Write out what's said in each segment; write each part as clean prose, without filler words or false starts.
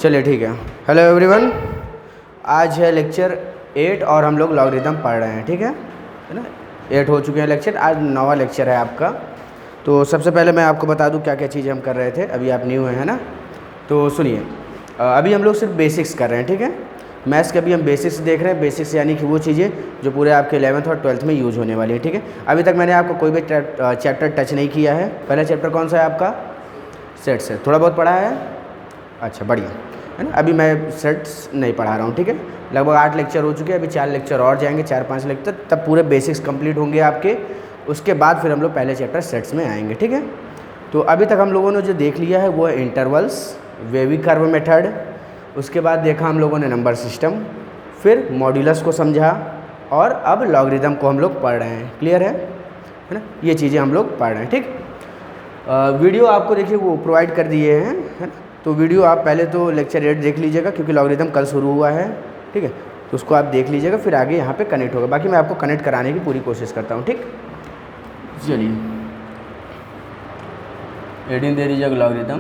चलिए ठीक है। हेलो एवरीवन, आज है लेक्चर 8 और हम लोग लॉगरिदम पढ़ रहे हैं। ठीक है ना। 8 हो चुके हैं लेक्चर, आज 9वां लेक्चर है आपका। तो सबसे पहले मैं आपको बता दूं क्या क्या चीज़ें हम कर रहे थे। अभी आप न्यू हैं, है ना। तो सुनिए, अभी हम लोग सिर्फ बेसिक्स कर रहे हैं। ठीक है, मैथ्स के अभी हम बेसिक्स देख रहे हैं। बेसिक्स यानी कि वो चीज़ें जो पूरे आपके 11th और 12th में यूज़ होने वाली है। ठीक है, अभी तक मैंने आपको कोई भी चैप्टर टच नहीं किया है। पहला चैप्टर कौन सा है आपका? सेट्स है। थोड़ा बहुत पढ़ा है? अच्छा, बढ़िया है ना। अभी मैं सेट्स नहीं पढ़ा रहा हूँ। ठीक है, लगभग 8 लेक्चर हो चुके हैं। अभी 4 लेक्चर और जाएंगे, 4-5 लेक्चर, तब पूरे बेसिक्स कंप्लीट होंगे आपके। उसके बाद फिर हम लोग पहले चैप्टर सेट्स में आएंगे। ठीक है, तो अभी तक हम लोगों ने जो देख लिया है वो है इंटरवल्स, वेवी कर्व मेथड, उसके बाद देखा हम लोगों ने नंबर सिस्टम, फिर मॉड्यूलस को समझा, और अब लॉगरिदम को हम लोग पढ़ रहे हैं। क्लियर है ना। ये चीज़ें हम लोग पढ़ रहे हैं। ठीक, वीडियो आपको देखिए वो प्रोवाइड कर दिए हैं, है ना। तो वीडियो आप पहले तो लेक्चर 8 देख लीजिएगा, क्योंकि लॉगरिदम कल शुरू हुआ है। ठीक है, तो उसको आप देख लीजिएगा, फिर आगे यहाँ पे कनेक्ट होगा। बाकी मैं आपको कनेक्ट कराने की पूरी कोशिश करता हूँ। ठीक, चलिए 18 दे दीजिएगा लॉगरिदम।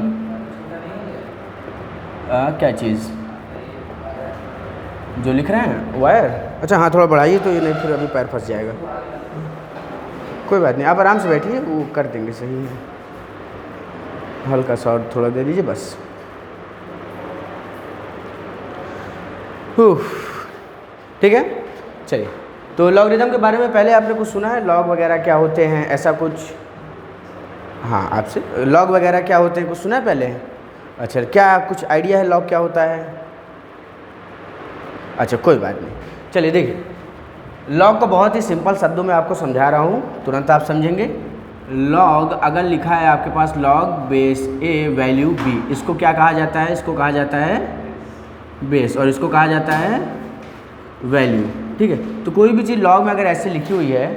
क्या चीज़ जो लिख रहे हैं वायर? अच्छा हाँ, थोड़ा बढ़ाइए तो ये, नहीं फिर अभी पैर फंस जाएगा। कोई बात नहीं, आप आराम से बैठिए, वो कर देंगे सही है। हल्का सा और थोड़ा दे दीजिए बस। ठीक है, चलिए। तो लॉगरिदम के बारे में पहले आपने कुछ सुना है? लॉग वगैरह क्या होते हैं, ऐसा कुछ? हाँ, आपसे लॉग वगैरह क्या होते हैं कुछ सुना है पहले? अच्छा, क्या कुछ आइडिया है लॉग क्या होता है? अच्छा, कोई बात नहीं। चलिए देखिए, लॉग को बहुत ही सिंपल शब्दों में आपको समझा रहा हूँ, तुरंत आप समझेंगे। लॉग अगर लिखा है आपके पास लॉग बेस ए वैल्यू बी, इसको क्या कहा जाता है? इसको कहा जाता है बेस, और इसको कहा जाता है वैल्यू। ठीक है, तो कोई भी चीज़ लॉग में अगर ऐसे लिखी हुई है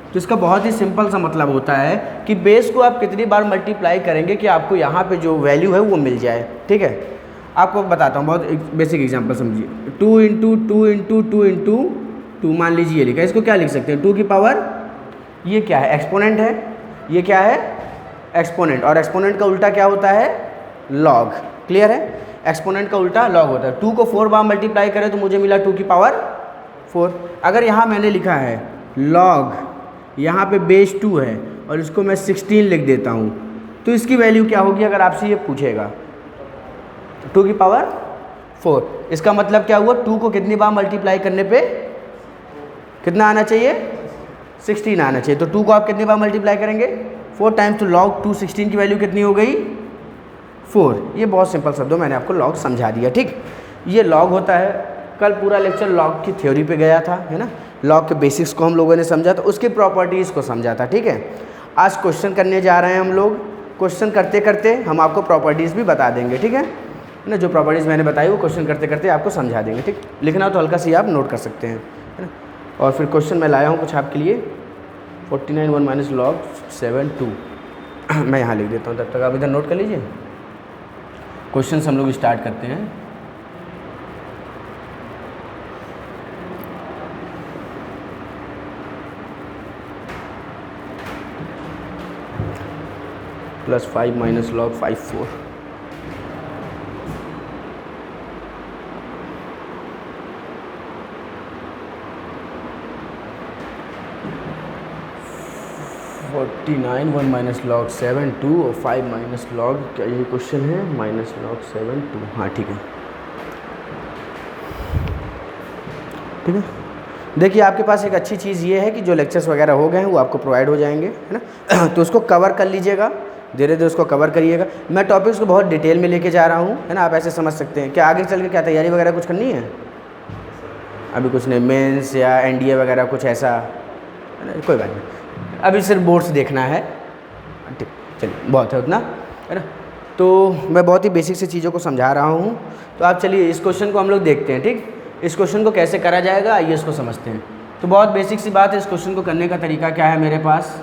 तो इसका बहुत ही सिंपल सा मतलब होता है कि बेस को आप कितनी बार मल्टीप्लाई करेंगे कि आपको यहाँ पे जो वैल्यू है वो मिल जाए। ठीक है, आपको बताता हूँ, बहुत एक बेसिक एग्जांपल समझिए। 2 इंटू 2 इंटू 2 इंटू 2, मान लीजिए ये लिखा है, इसको क्या लिख सकते हैं? 2 की पावर, ये क्या है? एक्सपोनेंट है। ये क्या है? एक्सपोनेंट। और एक्सपोनेंट का उल्टा क्या होता है? लॉग। क्लियर है, एक्सपोनेंट का उल्टा लॉग होता है। 2 को 4 बार मल्टीप्लाई करें तो मुझे मिला 2 की पावर 4। अगर यहाँ मैंने लिखा है लॉग, यहाँ पे बेस 2 है और इसको मैं 16 लिख देता हूँ, तो इसकी वैल्यू क्या होगी अगर आपसे ये पूछेगा? 2 की पावर 4। इसका मतलब क्या हुआ? 2 को कितनी बार मल्टीप्लाई करने पे कितना आना चाहिए? 16 आना चाहिए। तो 2 को आप कितनी बार मल्टीप्लाई करेंगे? 4 टाइम्स। तो लॉग 2 16 की वैल्यू कितनी हो गई? 4। ये बहुत सिंपल शब्दों मैंने आपको लॉग समझा दिया। ठीक, ये लॉग होता है। कल पूरा लेक्चर लॉग की थ्योरी पे गया था, है ना। लॉग के बेसिक्स को हम लोगों ने समझा था, उसकी प्रॉपर्टीज़ को समझा था। ठीक है, आज क्वेश्चन करने जा रहे हैं हम लोग। क्वेश्चन करते करते हम आपको प्रॉपर्टीज़ भी बता देंगे। ठीक है ना, जो प्रॉपर्टीज़ मैंने बताई वो क्वेश्चन करते करते आपको समझा देंगे। ठीक, लिखना तो हल्का सी आप नोट कर सकते हैं, है ना। और फिर क्वेश्चन मैं लाया हूँ कुछ आपके लिए। 49 1 माइनस लॉग 7 2 मैं यहाँ लिख देता हूँ, तब तक आप इधर नोट कर लीजिए। क्वेश्चन हम लोग स्टार्ट करते हैं। +5 माइनस लॉग 5 4। (49) 1 माइनस लॉग 7 2 और 5 माइनस लॉग, क्या यही क्वेश्चन है? Minus log 7 2। हाँ ठीक है, ठीक है। देखिए, आपके पास एक अच्छी चीज़ ये है कि जो लेक्चर्स वगैरह हो गए हैं वो आपको प्रोवाइड हो जाएंगे, है ना। तो उसको कवर कर लीजिएगा, धीरे धीरे उसको कवर करिएगा। मैं टॉपिक्स को बहुत डिटेल में लेके जा रहा हूँ, है ना। आप ऐसे समझ सकते हैं। क्या आगे चल के क्या तैयारी वगैरह कुछ करनी है? अभी कुछ नहीं, मेंस या एनडीए वगैरह कुछ ऐसा, है ना। कोई बात नहीं, अभी सिर्फ बोर्ड्स देखना है। ठीक, चलिए बहुत है उतना, है ना। तो मैं बहुत ही बेसिक से चीज़ों को समझा रहा हूँ। तो आप चलिए इस क्वेश्चन को हम लोग देखते हैं। ठीक, इस क्वेश्चन को कैसे करा जाएगा आइए इसको समझते हैं। तो बहुत बेसिक सी बात है, इस क्वेश्चन को करने का तरीका क्या है मेरे पास?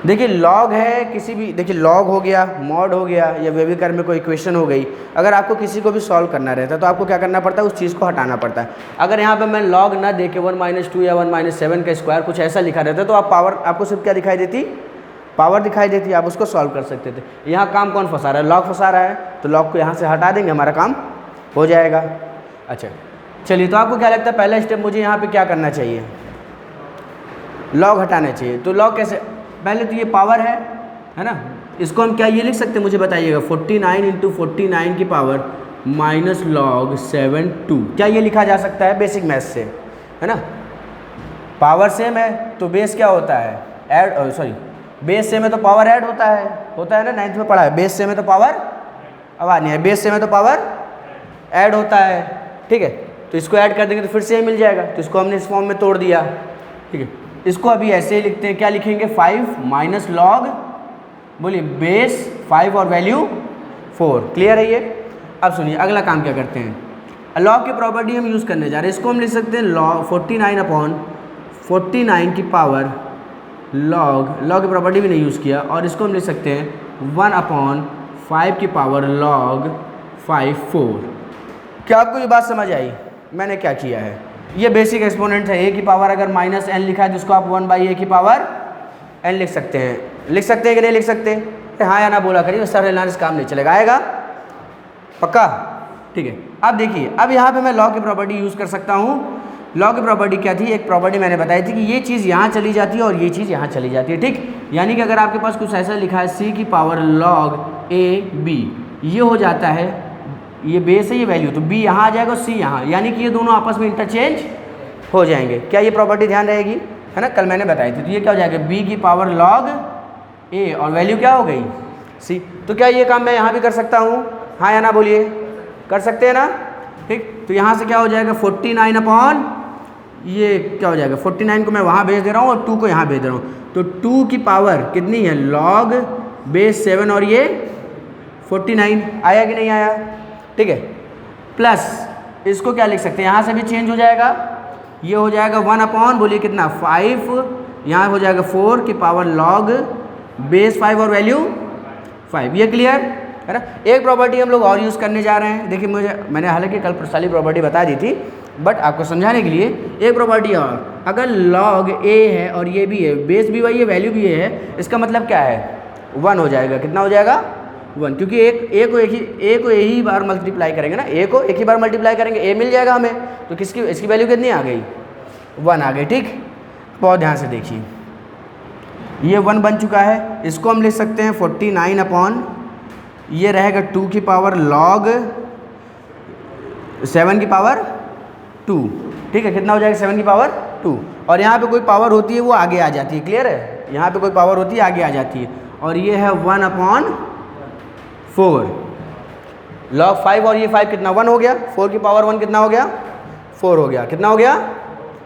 देखिए, लॉग है किसी भी, देखिए लॉग हो गया, मॉड हो गया, या वेवी कर्व में कोई इक्वेशन हो गई। अगर आपको किसी को भी सॉल्व करना रहता है तो आपको क्या करना पड़ता है? उस चीज़ को हटाना पड़ता है। अगर यहाँ पे मैं लॉग ना दे के 1 - 2 या 1 - 7 का स्क्वायर कुछ ऐसा लिखा रहता है तो आप पावर, आपको सिर्फ क्या दिखाई देती? पावर दिखाई देती है, आप उसको सॉल्व कर सकते थे। यहाँ काम कौन फंसा रहा है? लॉग फंसा रहा है। तो लॉग को यहाँ से हटा देंगे, हमारा काम हो जाएगा। अच्छा चलिए, तो आपको क्या लगता है पहला स्टेप मुझे यहाँ पे क्या करना चाहिए? लॉग हटाना चाहिए। तो लॉग कैसे? पहले तो ये पावर है ना, इसको हम क्या ये लिख सकते हैं, मुझे बताइएगा। 49 इंटू 49 की पावर माइनस लॉग 7/2, क्या ये लिखा जा सकता है बेसिक मैथ से, है ना? पावर सेम है तो बेस क्या होता है? ऐड, सॉरी बेस सेम है तो पावर ऐड होता है ना, 9th में पढ़ा है। बेस सेम है तो पावर, आवाज़ नहीं है, बेस सेम है तो पावर ऐड होता है, ठीक है। तो इसको ऐड कर देंगे तो फिर सेम मिल जाएगा, तो इसको हमने इस फॉर्म में तोड़ दिया, ठीक है। इसको अभी ऐसे ही लिखते हैं, क्या लिखेंगे? 5 माइनस लॉग, बोलिए बेस 5 और वैल्यू 4। क्लियर है ये? अब सुनिए अगला काम क्या करते हैं, लॉग की प्रॉपर्टी हम यूज़ करने जा रहे हैं। इसको हम लिख सकते हैं लॉग 49/49 की पावर लॉग की प्रॉपर्टी भी नहीं यूज़ किया, और इसको हम लिख सकते हैं 1/5 की पावर लॉग 5/4। क्या आपको ये बात समझ आई मैंने क्या किया है? ये बेसिक एक्सपोनेंट है। a की पावर अगर माइनस n लिखा है तो उसको आप 1/a की पावर n लिख सकते हैं। लिख सकते हैं कि नहीं लिख सकते? हाँ या ना बोला करिए, सर हिलाने से काम नहीं चलेगा। आएगा पक्का? ठीक है। अब देखिए, अब यहाँ पे मैं लॉग की प्रॉपर्टी यूज़ कर सकता हूँ। लॉग की प्रॉपर्टी क्या थी? एक प्रॉपर्टी मैंने बताई थी कि ये चीज़ यहाँ चली जाती है और ये चीज़ यहाँ चली जाती है, ठीक। यानी कि अगर आपके पास कुछ ऐसा लिखा है c की पावर लॉग ab, ये हो जाता है, ये बेस है, ये वैल्यू, तो b यहाँ आ जाएगा और c यहाँ, यानी कि ये दोनों आपस में इंटरचेंज हो जाएंगे। क्या ये प्रॉपर्टी ध्यान रहेगी, है ना? कल मैंने बताई थी। तो ये क्या हो जाएगा? b की पावर लॉग a और वैल्यू क्या हो गई? c। तो क्या ये काम मैं यहाँ भी कर सकता हूँ? हाँ या ना बोलिए, कर सकते हैं ना? ठीक। तो यहाँ से क्या हो जाएगा? 49 अपॉन ये क्या हो जाएगा? 49 को मैं वहाँ भेज दे रहा हूँ और 2 को यहाँ भेज दे रहा हूँ, तो 2 की पावर कितनी है? लॉग बेस 7 और ये 49। आया कि नहीं आया? ठीक है। प्लस इसको क्या लिख सकते हैं? यहाँ से भी चेंज हो जाएगा, ये हो जाएगा 1 अपॉन, बोलिए कितना? 5, यहाँ हो जाएगा 4 की पावर लॉग बेस 5 और वैल्यू 5। ये क्लियर है ना? एक प्रॉपर्टी हम लोग और यूज़ करने जा रहे हैं। देखिए मैंने हालांकि कल सारी प्रॉपर्टी बता दी थी, बट आपको समझाने के लिए एक प्रॉपर्टी और, अगर लॉग a है और ये भी है, बेस भी वही है, वैल्यू भी ये है, इसका मतलब क्या है? 1 हो जाएगा। कितना हो जाएगा? 1, क्योंकि a को एक ही बार मल्टीप्लाई करेंगे ना, a को एक ही बार मल्टीप्लाई करेंगे, a मिल जाएगा हमें, तो किसकी इसकी वैल्यू कितनी आ गई? 1 आ गई, ठीक। बहुत ध्यान से देखिए, ये 1 बन चुका है। इसको हम लिख सकते हैं 49 अपॉन, ये रहेगा 2 की पावर लॉग 7 की पावर 2, ठीक है। कितना हो जाएगा? 7 की पावर 2। और यहाँ पे कोई पावर होती है वो आगे आ जाती है, क्लियर है? यहाँ पे कोई पावर होती है आगे आ जाती है, और ये है 1/4 लॉग 5, और ये 5 कितना? 1 हो गया। 4 की पावर 1 कितना हो गया? 4 हो गया। कितना हो गया?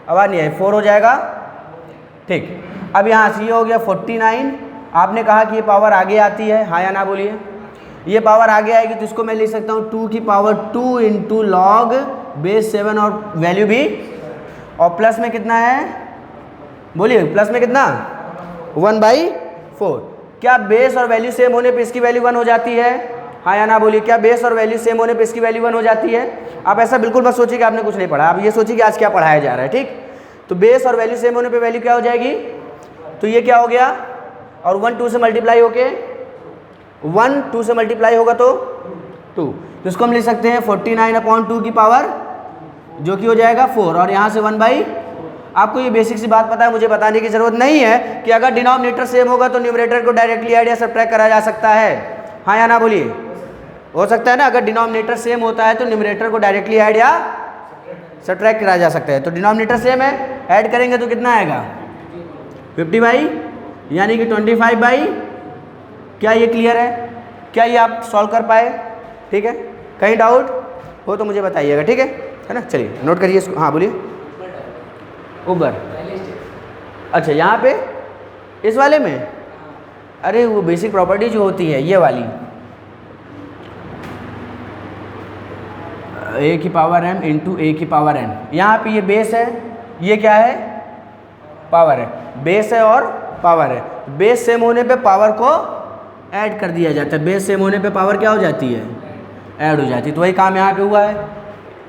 आवाज़ नहीं आई, 4 हो जाएगा, ठीक। अब यहाँ से ये हो गया 49। आपने कहा कि ये पावर आगे आती है, हाँ या ना बोलिए? ये पावर आगे आएगी तो इसको मैं लिख सकता हूँ 2 की पावर 2 इंटू लॉग बेस 7 और वैल्यू भी, और प्लस में कितना है? बोलिए प्लस में कितना? 1/4। क्या बेस और वैल्यू सेम होने पे इसकी वैल्यू 1 हो जाती है? हाँ या ना बोलिए? क्या बेस और वैल्यू सेम होने पे इसकी वैल्यू 1 हो जाती है? आप ऐसा बिल्कुल मत सोचिए कि आपने कुछ नहीं पढ़ा, आप ये सोचिए कि आज क्या पढ़ाया जा रहा है, ठीक। तो बेस और वैल्यू सेम होने पे वैल्यू क्या हो जाएगी? तो ये क्या हो गया? और 1 2 से मल्टीप्लाई होके 1 2 से मल्टीप्लाई होगा तो 2, तो इसको हम लिख सकते हैं 49/2 की पावर, जो कि हो जाएगा 4, और यहाँ से 1/। आपको ये बेसिक सी बात पता है, मुझे बताने की जरूरत नहीं है कि अगर डिनोमिनेटर सेम होगा तो न्यूमरेटर को डायरेक्टली ऐड या सब्ट्रैक्ट करा जा सकता है, हाँ या ना बोलिए? हो सकता है ना? अगर डिनोमिनेटर सेम होता है तो न्यूमरेटर को डायरेक्टली ऐड या सब्ट्रैक्ट करा जा सकता है। तो डिनोमिनेटर सेम है, ऐड करेंगे तो कितना आएगा? 50/, यानी कि 25/। क्या ये क्लियर है? क्या ये आप सॉल्व कर पाए? ठीक है। कहीं डाउट हो तो मुझे बताइएगा, ठीक है ना? चलिए नोट करिए इसको। हाँ बोलिए। ऊपर, अच्छा यहाँ पे इस वाले में, अरे वो बेसिक प्रॉपर्टी जो होती है ये वाली, a की पावर m इंटू a की पावर n, यहाँ पे ये बेस है, ये क्या है? पावर है। बेस है और पावर है, बेस सेम होने पे पावर को ऐड कर दिया जाता है, बेस सेम होने पे पावर क्या हो जाती है? ऐड हो जाती है। तो वही काम यहाँ पे हुआ है,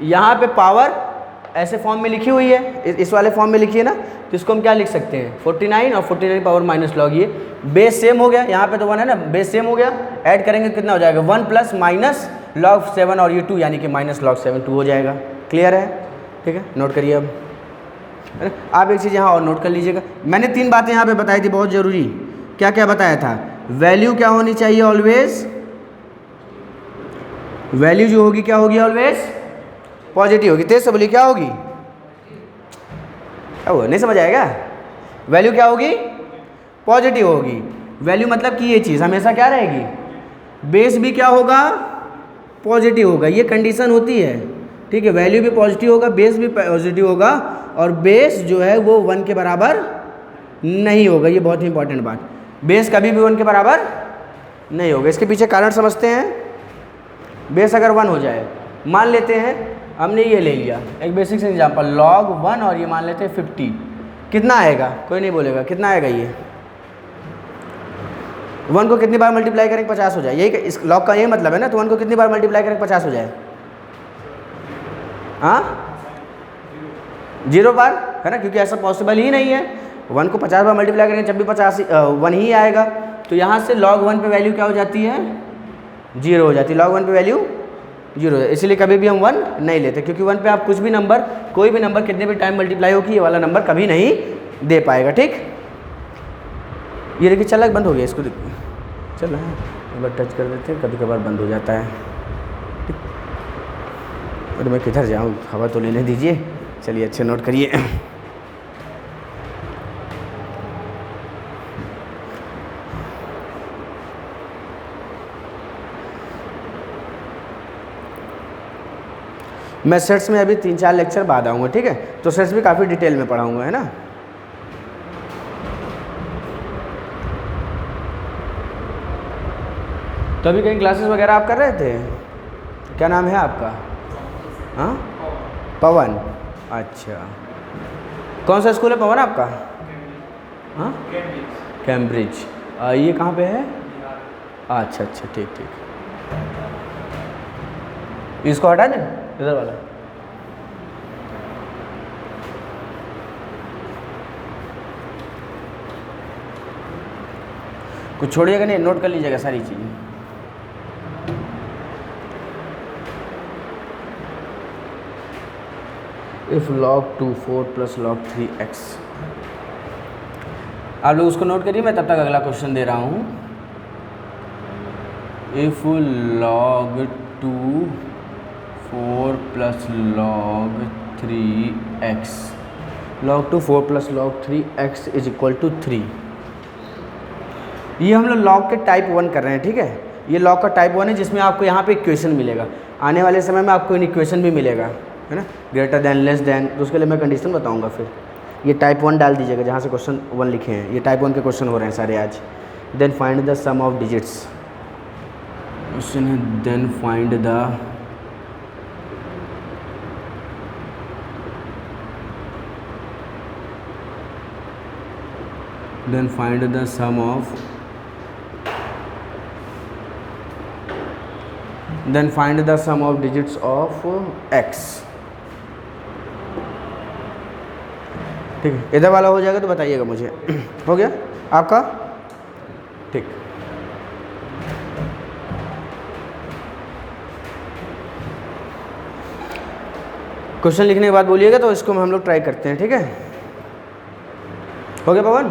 यहाँ पे पावर ऐसे फॉर्म में लिखी हुई है, इस वाले फॉर्म में लिखी है ना, तो इसको हम क्या लिख सकते हैं 49 और 49 पावर माइनस लॉग, ये बेस सेम हो गया, यहाँ पे तो 1 है ना, बेस सेम हो गया, ऐड करेंगे कितना हो जाएगा 1 प्लस माइनस लॉग 7 और ये 2 यानी कि माइनस लॉग 7 2 हो जाएगा। क्लियर है? ठीक है, नोट करिए अब। आप एक चीज़ यहाँ और नोट कर लीजिएगा, मैंने 3 बातें यहाँ पे बताई थी बहुत ज़रूरी। क्या क्या बताया था? वैल्यू क्या होनी चाहिए ऑलवेज, वैल्यू जो होगी क्या होगी ऑलवेज पॉजिटिव होगी। तेज से बोलिए क्या होगी, क्या हुआ नहीं समझ आएगा? वैल्यू क्या होगी पॉजिटिव होगी। वैल्यू मतलब कि ये चीज़ हमेशा क्या रहेगी, बेस भी क्या होगा पॉजिटिव होगा, ये कंडीशन होती है। ठीक है, वैल्यू भी पॉजिटिव होगा, बेस भी पॉजिटिव होगा, और बेस जो है वो 1 के बराबर नहीं होगा। ये बहुत ही इंपॉर्टेंट बात, बेस कभी भी 1 के बराबर नहीं होगा। इसके पीछे कारण समझते हैं। बेस अगर 1 हो जाए, मान लेते हैं हमने ये ले लिया एक बेसिक से एग्जाम्पल log 1 और ये मान लेते हैं 50, कितना आएगा कोई नहीं बोलेगा, कितना आएगा ये 1 को कितनी बार मल्टीप्लाई करेंगे 50 हो जाए, यही इस log का यही मतलब है ना। तो 1 को कितनी बार मल्टीप्लाई करेंगे 50 हो जाए, हाँ 0 बार है ना, क्योंकि ऐसा पॉसिबल ही नहीं है। 1 को 50 बार मल्टीप्लाई करेंगे जब भी 1 ही आएगा। तो यहाँ से log 1 पे वैल्यू क्या हो जाती है 0 हो जाती है, log 1 पे वैल्यू 0 है। इसलिए कभी भी हम 1 नहीं लेते, क्योंकि 1 पे आप कुछ भी नंबर, कोई भी नंबर कितने भी टाइम मल्टीप्लाई होगी, ये वाला नंबर कभी नहीं दे पाएगा। ठीक, ये देखिए चल बंद हो गया, इसको चल रहा है, एक बार टच कर देते हैं, कभी कभार बंद हो जाता है। ठीक, अरे मैं किधर जाऊँ, हवा तो लेने दीजिए। चलिए अच्छे नोट करिए। मैं सेट्स में अभी 3-4 लेक्चर बाद आऊँगा, ठीक है, तो सेट्स भी काफ़ी डिटेल में पढ़ाऊँगा, है ना। तो अभी कहीं क्लासेस वगैरह आप कर रहे थे, क्या नाम है आपका? हाँ पवन, अच्छा कौन सा स्कूल है पवन आपका? हाँ कैम्ब्रिज, ये कहाँ पे है? अच्छा अच्छा ठीक ठीक, इसको हटा दें इधर वाला। कुछ छोड़िएगा नहीं, नोट कर लीजिएगा सारी चीज़ें। If log 2 4 plus log 3x, आप लोग उसको नोट करिए, मैं तब तक अगला क्वेश्चन दे रहा हूँ। If log 2 4 plus log 3x, log 2 4 plus log 3x is equal to 3। ये हम लोग log के टाइप 1 कर रहे हैं, ठीक है। ये log का टाइप 1 है, जिसमें आपको यहाँ पे इक्वेशन मिलेगा, आने वाले समय में आपको इक्वेशन भी मिलेगा, है ना, ग्रेटर देन लेस देन, तो उसके लिए मैं कंडीशन बताऊँगा। फिर ये टाइप 1 डाल दीजिएगा, जहाँ से क्वेश्चन 1 लिखे हैं, ये टाइप 1 के क्वेश्चन हो रहे हैं सारे आज। Then find the sum of digits, question है then find the sum of, then find the sum of digits of x। ठीक है, इधर वाला हो जाएगा तो बताइएगा मुझे। हो गया आपका? ठीक, क्वेश्चन लिखने के बाद बोलिएगा, तो इसको हम लोग ट्राई करते हैं, ठीक है। हो गया पवन?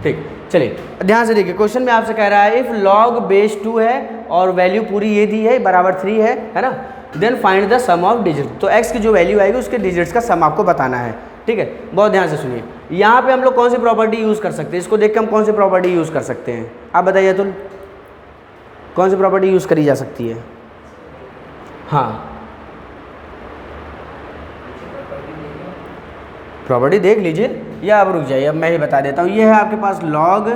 ठीक, चलिए ध्यान से देखिए, क्वेश्चन में आपसे कह रहा है इफ log बेस 2 है और वैल्यू पूरी ये दी है बराबर 3 है ना, then find the sum of digit. तो x की जो वैल्यू आएगी उसके डिजिट्स का सम आपको बताना है, ठीक है। बहुत ध्यान से सुनिए, यहाँ पे हम लोग कौन सी प्रॉपर्टी यूज़ कर सकते हैं, इसको देख के हम कौन सी प्रॉपर्टी यूज़ कर सकते हैं, आप बताइए अतुल, कौन सी प्रॉपर्टी यूज़ करी जा सकती है? हाँ प्रॉपर्टी देख लीजिए, या अब रुक जाइए, अब मैं ही बता देता हूँ। ये है आपके पास log,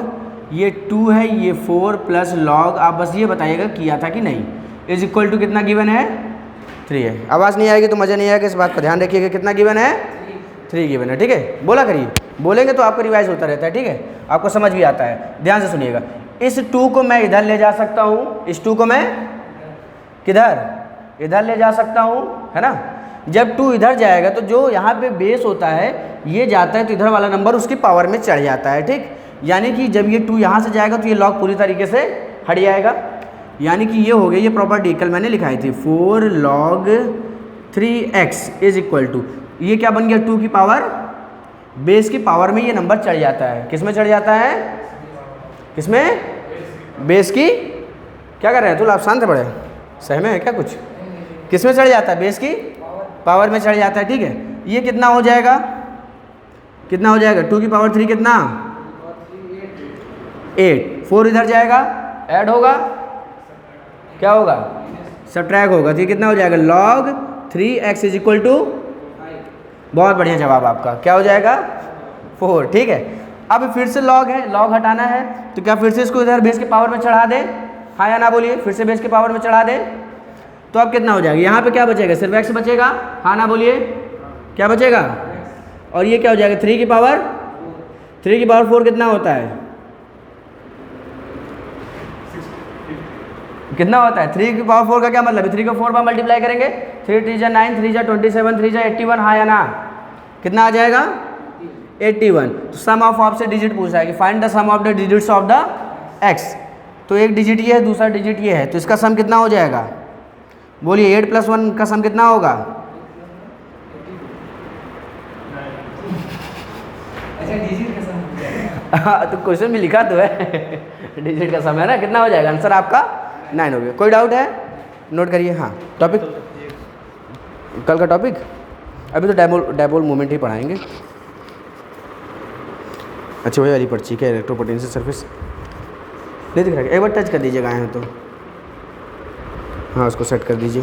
ये 2 है, ये 4 प्लस log, आप बस ये बताइएगा किया था कि नहीं, इज इक्वल टू कितना गिवन है 3 है। आवाज़ नहीं आएगी तो मज़ा नहीं आएगा, इस बात का ध्यान रखिएगा, कितना गिवन है 3 गिवन है, ठीक है। बोला करिए, बोलेंगे तो आपका रिवाइज होता रहता है, ठीक है, आपको समझ भी आता है। ध्यान से सुनिएगा, इस 2 को मैं इधर ले जा सकता हूँ, इस 2 को मैं किधर इधर ले जा सकता हूँ, है ना। जब 2 इधर जाएगा तो जो यहाँ पे बेस होता है ये जाता है तो इधर वाला नंबर उसकी पावर में चढ़ जाता है, ठीक। यानी कि जब ये 2 यहाँ से जाएगा तो ये लॉग पूरी तरीके से हट जाएगा। यानी कि ये हो गई ये प्रॉपर्टी, कल मैंने लिखाई थी 4 log 3x is equal to, ये क्या बन गया 2 की पावर, बेस की पावर में ये नंबर चढ़ जाता है। किस में चढ़ जाता है, किसमें, बेस की, क्या कर रहे हैं तो आप शांत पड़े, सहमे है क्या कुछ, किस में चढ़ जाता है, बेस की पावर में चढ़ जाता है, ठीक है। ये कितना हो जाएगा, कितना हो जाएगा 2 की पावर 3 कितना 8, 4 इधर जाएगा ऐड होगा, क्या होगा सब्ट्रैक्ट होगा, तो ये कितना हो जाएगा log 3x is equal to, बहुत बढ़िया जवाब आपका, क्या हो जाएगा 4, ठीक है। अब फिर से log है, log हटाना है तो क्या फिर से इसको इधर बेस के पावर में चढ़ा दे, हाँ या ना बोलिए, फिर से बेस के पावर में चढ़ा दे तो अब कितना हो जाएगा, यहाँ पे क्या बचेगा सिर्फ x बचेगा, हाँ ना बोलिए, क्या बचेगा, और ये क्या हो जाएगा 3 की पावर 4 कितना होता है, कितना होता है 3 की पावर 4 का क्या मतलब है, 3 को 4 बार मल्टीप्लाई करेंगे, 3 3 जा 9, 3 जा 27, 3 जा 81, हाँ या ना, कितना आ जाएगा 81। तो सम ऑफ आपसे डिजिट पूछा है कि find the sum of the digits of the x, तो एक डिजिट ये है दूसरा डिजिट ये है, तो इसका सम कितना हो जाएगा, बोलिए 8 + 1 का सम कितना होगा, अच्छा डिजिट का सम, हाँ तो क्वेश्चन में लिखा तो है डिजिट का सम है ना, कितना हो जाएगा, आंसर आपका 9 हो गया। कोई डाउट है नोट करिए। हाँ टॉपिक, कल का टॉपिक अभी तो डायपोल मोमेंट ही पढ़ाएंगे। अच्छा वही वाली पर्ची क्या, इलेक्ट्रोपोटेंशियल सरफेस नहीं दिख रहा है, एक बार टच कर दीजिएगा आए हैं तो, हाँ उसको सेट कर दीजिए।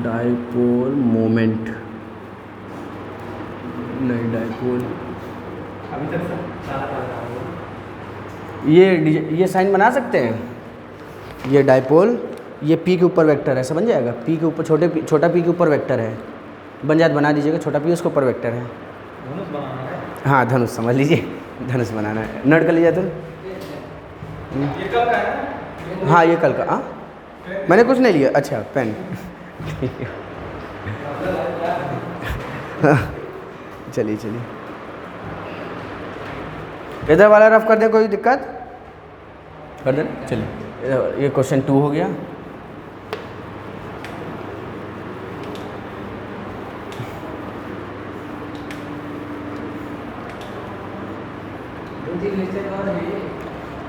डायपोल मोमेंट, नहीं डायपोल, अभी तक सारा पढ़ा हूँ। ये साइन बना सकते हैं, ये डायपोल, ये पी के ऊपर वेक्टर है, ऐसा बन जाएगा, पी के ऊपर छोटा पी के ऊपर वेक्टर है, बन जाए बना दीजिएगा, छोटा पी उसके ऊपर वेक्टर है, धनुष बनाना है, हाँ धनुष समझ लीजिए, धनुष बनाना है, नोट कर लीजिए तुम। ये कब का है, हाँ ये कल का, हाँ मैंने कुछ नहीं लिया, अच्छा पेन चलिए चलिए, इधर वाला रफ कर दे, कोई दिक्कत कर देना, चलिए ये क्वेश्चन 2 हो गया।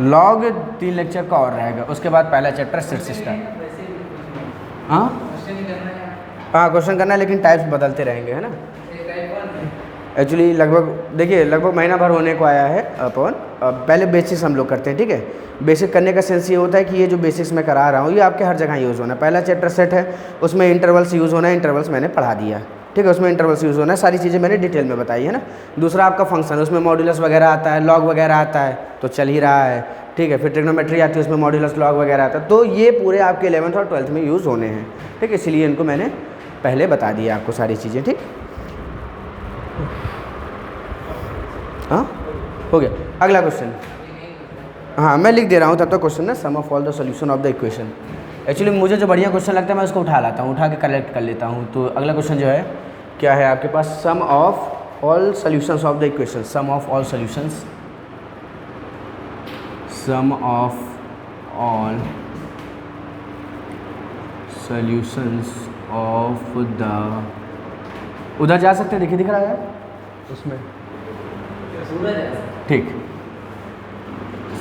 लॉग 3 लेक्चर का और रहेगा, उसके बाद पहला चैप्टर सिर सिस्टम। हाँ हाँ क्वेश्चन करना है लेकिन टाइप्स बदलते रहेंगे, है ना। एक्चुअली लगभग देखिए लगभग महीना भर होने को आया है अपन, पहले बेसिक्स हम लोग करते हैं, ठीक है। बेसिक करने का सेंस ये होता है कि ये जो बेसिक्स मैं करा रहा हूँ ये आपके हर जगह यूज़ होना है। पहला चैप्टर सेट है, उसमें इंटरवल्स यूज़ होना है, इंटरवल्स मैंने पढ़ा दिया, ठीक है, उसमें इंटरवल्स यूज़ होना है, सारी चीज़ें मैंने डिटेल में बताई है ना। दूसरा आपका फंक्शन, उसमें मॉड्यूलस वगैरह आता है, लॉग वगैरह आता है, तो चल ही रहा है, ठीक है। फिर ट्रिग्नोमेट्री आती है, उसमें मॉड्यूलस लॉग वगैरह आता है, तो ये पूरे आपके 11th और 12th में यूज़ होने हैं, ठीक है। इसलिए इनको मैंने पहले बता दिया आपको सारी चीज़ें, ठीक। हाँ हो गया, अगला क्वेश्चन, हाँ मैं लिख दे रहा हूँ तब तक क्वेश्चन ना, sum of all the solution of the equation. Actually मुझे जो बढ़िया क्वेश्चन लगता है मैं उसको उठा लाता हूँ, उठा के कलेक्ट कर लेता हूँ। तो अगला क्वेश्चन जो है क्या है आपके पास, sum of all solutions of the equation, sum of all solutions, sum of all solutions of the, उधर जा सकते हैं, देखिए दिख रहा है उसमें, ठीक।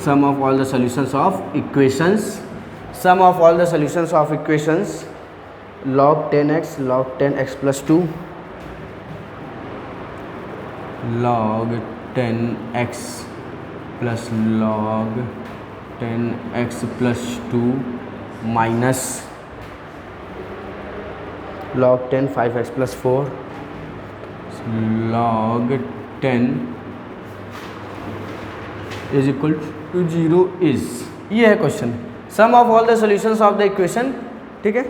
Sum of all the solutions of equations, sum of all the solutions of equations, log 10x log 10x plus 2 log 10x plus log 10x plus 2 minus log 10 5x plus 4 log 10 is equal to 0 is, ये है question. Sum of all the solutions of the equation, ठीक है,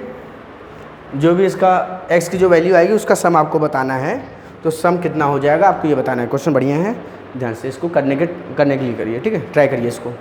जो भी इसका x की जो value आएगी उसका सम आपको बताना है। तो सम कितना हो जाएगा आपको ये बताना है। क्वेश्चन बढ़िया है, ध्यान से इसको करने के लिए करिए, ठीक है, ट्राई करिए इसको।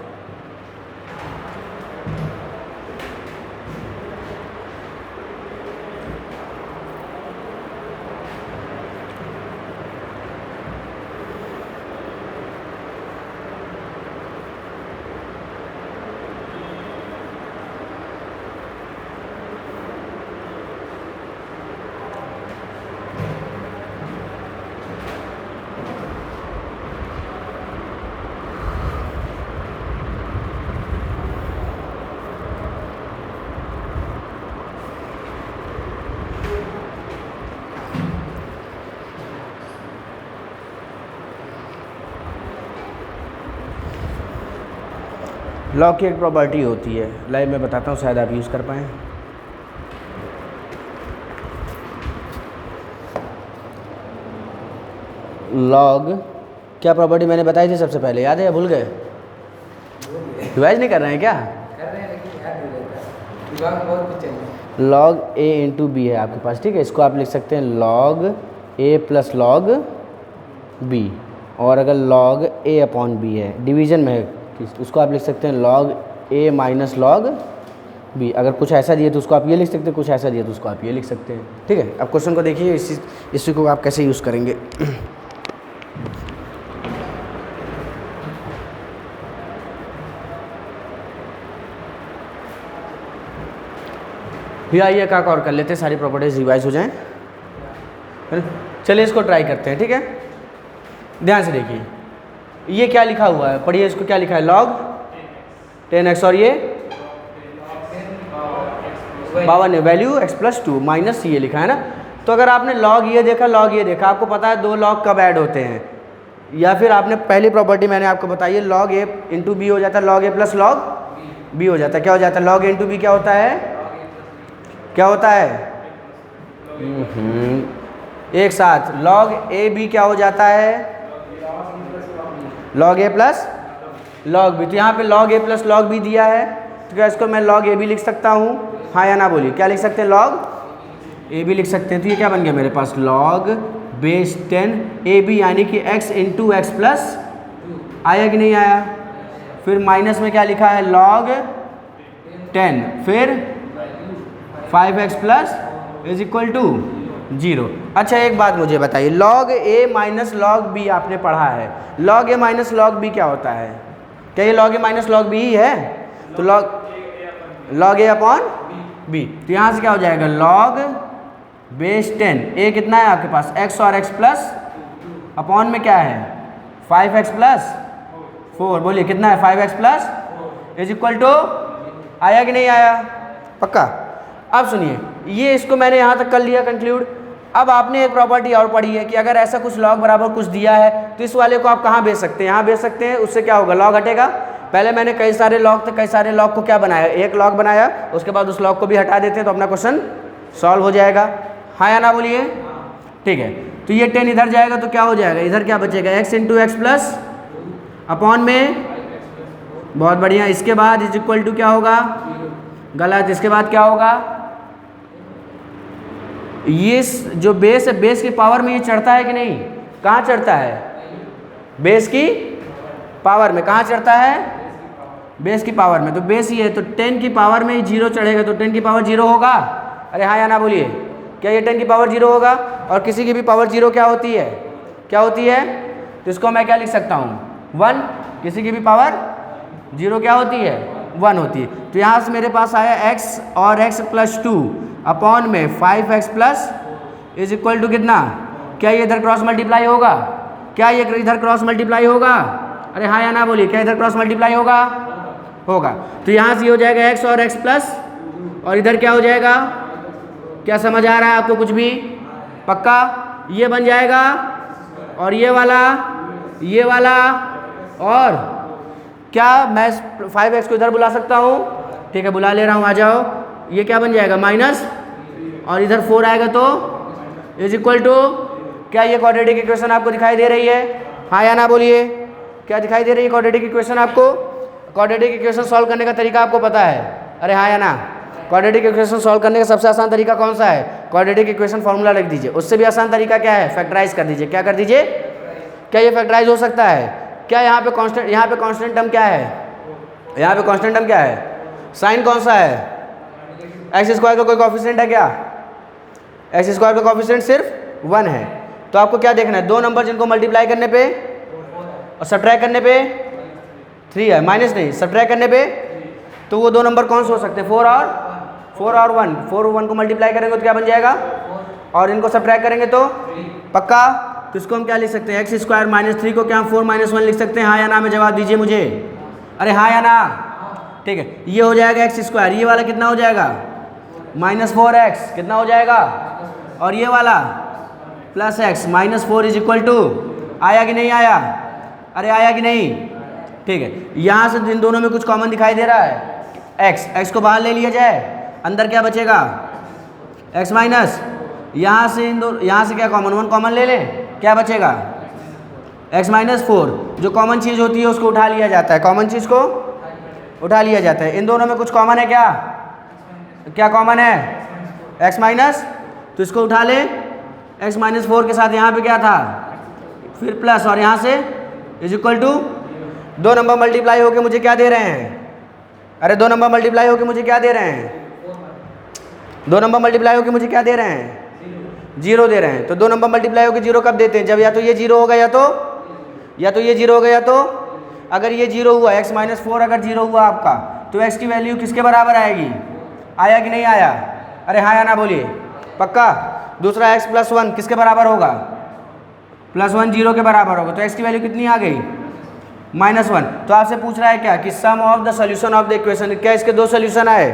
लॉग की एक प्रॉपर्टी होती है, लाइव मैं बताता हूँ, शायद आप यूज़ कर पाएँ। लॉग क्या प्रॉपर्टी मैंने बताई थी सबसे पहले, याद है या भूल गए? रिवाइज नहीं कर रहे हैं क्या? कर रहे हैं लेकिन याद नहीं रहता, दिमाग बहुत कुछ चाहिए। लॉग ए इंटू बी है आपके पास, ठीक है, इसको आप लिख सकते हैं लॉग ए प्लस लॉग बी, और अगर लॉग ए अपॉन बी है, डिवीजन में है, उसको आप लिख सकते हैं लॉग ए माइनस लॉग बी। अगर कुछ ऐसा दिए तो उसको आप ये लिख सकते हैं, कुछ ऐसा दिए तो उसको आप ये लिख सकते हैं, ठीक है। अब क्वेश्चन को देखिए, इसी को आप कैसे यूज़ करेंगे। भैया आइए एक और कर लेते हैं, सारी प्रॉपर्टीज रिवाइज हो जाएं। चलिए इसको ट्राई करते हैं, ठीक है। ध्यान से देखिए, ये क्या लिखा हुआ है, पढ़िए इसको, क्या लिखा है, लॉग 10x, और ये बावन है, वैल्यू x प्लस 2 माइनस ये लिखा है ना। तो अगर आपने लॉग ये देखा, लॉग ये देखा, आपको पता है दो लॉग कब ऐड होते हैं, या फिर आपने पहली प्रॉपर्टी मैंने आपको बताई है, लॉग ए इंटू बी हो जाता है, लॉग ए प्लस लॉग बी हो जाता है। क्या हो जाता है, लॉग ए इंटू बी क्या होता है, क्या होता है, एक साथ लॉग ए बी क्या हो जाता है, लॉग ए प्लस लॉग बी। तो यहाँ पे लॉग ए प्लस लॉग बी दिया है, तो क्या इसको मैं लॉग ए बी लिख सकता हूँ, हाँ या ना बोलिए, क्या लिख सकते हैं, लॉग ए बी लिख सकते हैं। तो ये क्या बन गया मेरे पास, लॉग बेस 10 ए बी, यानी कि x इंटू एक्स प्लस, आया कि नहीं आया। फिर माइनस में क्या लिखा है, लॉग 10, फिर 5x plus is equal to 0। अच्छा एक बात मुझे बताइए, लॉग ए माइनस लॉग बी आपने पढ़ा है, लॉग ए माइनस लॉग बी क्या होता है, क्या ये लॉग ए माइनस लॉग बी ही है? तो लॉग ए अपॉन बी, तो यहाँ से क्या हो जाएगा, लॉग बेस 10, ए कितना है आपके पास, x और x प्लस, अपॉन में क्या है 5x प्लस 4, बोलिए कितना है 5x plus is equal to, आया कि नहीं आया, पक्का। अब सुनिए, ये इसको मैंने यहाँ तक कर लिया कंक्लूड। अब आपने एक प्रॉपर्टी और पढ़ी है कि अगर ऐसा कुछ लॉग बराबर कुछ दिया है तो इस वाले को आप कहाँ भेज सकते हैं, यहाँ भेज सकते हैं। उससे क्या होगा, लॉग हटेगा। पहले मैंने कई सारे लॉग थे, कई सारे लॉग को क्या बनाया, एक लॉग बनाया, उसके बाद उस लॉग को भी हटा देते हैं, तो अपना क्वेश्चन सॉल्व हो जाएगा, हाँ या ना बोलिए, ठीक है। तो ये 10 इधर जाएगा तो क्या हो जाएगा, इधर क्या बचेगा, x into x plus upon में, बहुत बढ़िया। इसके बाद इज इक्वल टू क्या होगा, गलत, इसके बाद क्या होगा, ये जो बेस है, बेस की पावर में ये चढ़ता है कि नहीं, कहाँ चढ़ता है, बेस की पावर में, कहाँ चढ़ता है, बेस की पावर में। तो बेस ही है, तो 10 की पावर में ही 0 चढ़ेगा, तो 10 की पावर 0 होगा, अरे हाँ या ना बोलिए, क्या ये 10 की पावर 0 होगा। और किसी की भी पावर 0 क्या होती है, क्या होती है, तो इसको मैं क्या लिख सकता हूँ, 1, किसी की भी पावर 0 क्या होती है, 1 होती है। तो यहाँ से मेरे पास आया x और x प्लस 2 अपॉन में 5x plus is equal to कितना, क्या ये इधर क्रॉस मल्टीप्लाई होगा, क्या ये इधर क्रॉस मल्टीप्लाई होगा, अरे हाँ या ना बोलिए, क्या इधर क्रॉस मल्टीप्लाई होगा, होगा। तो यहाँ से हो जाएगा x और x प्लस, और इधर क्या हो जाएगा, क्या समझ आ रहा है आपको कुछ भी, पक्का, ये बन जाएगा, और ये वाला, और क्या मैं 5x को इधर बुला सकता हूँ, ठीक है, बुला ले रहा हूँ, आ जाओ। ये क्या बन जाएगा, माइनस, और इधर 4 आएगा तो इज इक्वल टू, क्या ये क्वाड्रेटिक इक्वेशन आपको दिखाई दे रही है, हाँ या ना बोलिए, क्या दिखाई दे रही है क्वाड्रेटिक इक्वेशन आपको। क्वाड्रेटिक इक्वेशन सॉल्व करने का तरीका आपको पता है, अरे हाँ या ना, क्वाड्रेटिक इक्वेशन सॉल्व करने का सबसे आसान तरीका कौन सा है? क्वाड्रेटिक इक्वेशन फॉर्मूला लिख दीजिए। उससे भी आसान तरीका क्या है? फैक्टराइज कर दीजिए। क्या कर दीजिए? क्या ये फैक्टराइज हो सकता है? क्या यहाँ पे कांस्टेंट टर्म क्या है? यहाँ पे कांस्टेंट टर्म क्या है? साइन कौन सा है? एक्स स्क्वायर का कोई कॉफिशिएंट है क्या? एक्स स्क्वायर का कॉफिशिएंट सिर्फ 1 है। तो आपको क्या देखना है? दो नंबर जिनको मल्टीप्लाई करने पे और सब्ट्रैक्ट करने पे 3 है, माइनस नहीं, सब्ट्रैक्ट करने पे, तो वो दो नंबर कौन से हो सकते हैं? 4 और 1। 4 और 1 को मल्टीप्लाई करेंगे तो क्या बन जाएगा? और इनको सब्ट्रैक्ट करेंगे तो पक्का। तो इसको हम क्या लिख सकते हैं? एक्स स्क्वायर माइनस 3 को क्या हम 4 - 1 लिख सकते हैं? हाँ या ना में जवाब दीजिए मुझे। अरे हाँ या ना? ठीक है, ये हो जाएगा एक्स स्क्वायर। ये वाला कितना हो जाएगा? -4x। कितना हो जाएगा? और ये वाला +x -4 = आया कि नहीं आया? अरे आया कि नहीं? ठीक है, यहाँ से इन दोनों में कुछ कॉमन दिखाई दे रहा है। x को बाहर ले लिया जाए, अंदर क्या बचेगा? x माइनस, यहाँ से क्या कॉमन? 1 कॉमन ले लें, क्या बचेगा? x -4। जो कॉमन चीज़ होती है उसको उठा लिया जाता है, कॉमन चीज़ को उठा लिया जाता है। इन दोनों में कुछ कॉमन है क्या? क्या कॉमन है? x माइनस, तो इसको उठा ले। x -4 के साथ यहाँ पे क्या था? फिर प्लस, और यहाँ से = दो नंबर मल्टीप्लाई होके मुझे क्या दे रहे हैं? अरे दो नंबर मल्टीप्लाई होके मुझे क्या दे रहे हैं? दो नंबर मल्टीप्लाई होके मुझे क्या दे रहे हैं? 0 दे रहे हैं। तो दो नंबर मल्टीप्लाई होके 0 कब देते हैं? जब या तो ये 0 होगा या तो ये 0 होगा, या तो अगर ये 0 हुआ, x -4 अगर 0 हुआ आपका, तो x की वैल्यू किसके बराबर आएगी? आया कि नहीं आया? अरे हाँ या ना बोलिए, पक्का। दूसरा x + 1 किसके बराबर होगा? +1 0 के बराबर होगा। तो x की वैल्यू कितनी आ गई? -1। तो आपसे पूछ रहा है क्या कि sum of the solution of the equation, क्या इसके दो सोल्यूशन आए?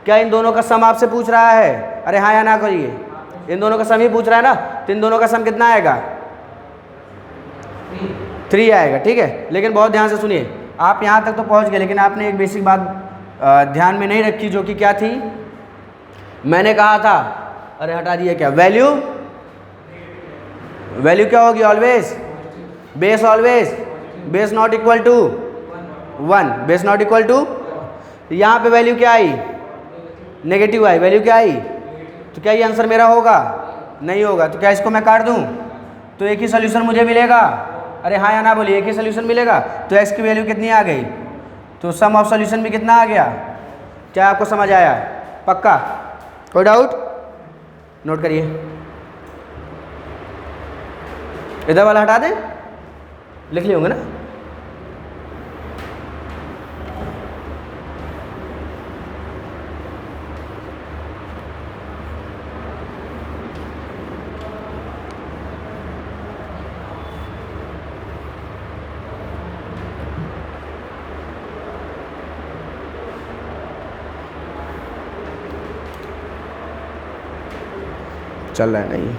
क्या इन दोनों का सम आपसे पूछ रहा है? अरे हाँ या ना करिए, इन दोनों का सम ही पूछ रहा है ना। तो इन दोनों का सम कितना आएगा? 3 आएगा। ठीक है, लेकिन बहुत ध्यान से सुनिए। आप यहाँ तक तो पहुँच गए, लेकिन आपने एक बेसिक बात ध्यान में नहीं रखी, जो कि क्या थी? मैंने कहा था, अरे हटा दिया क्या? वैल्यू क्या होगी? Always base not equal to 1, base not equal to, यहाँ पे वैल्यू क्या आई? नेगेटिव आई। वैल्यू क्या आई? तो क्या ये आंसर मेरा होगा? नहीं होगा। तो क्या इसको मैं काट दूँ तो एक ही सोल्यूशन मुझे मिलेगा? अरे हाँ या ना बोलिए, एक ही सोल्यूशन मिलेगा। तो x की वैल्यू कितनी आ गई? तो सम ऑफ सोल्यूशन भी कितना आ गया? क्या आपको समझ आया? पक्का? कोई डाउट? नोट करिए। इधर वाला हटा दें, लिख लिए होंगे ना? चल रहा है नहीं?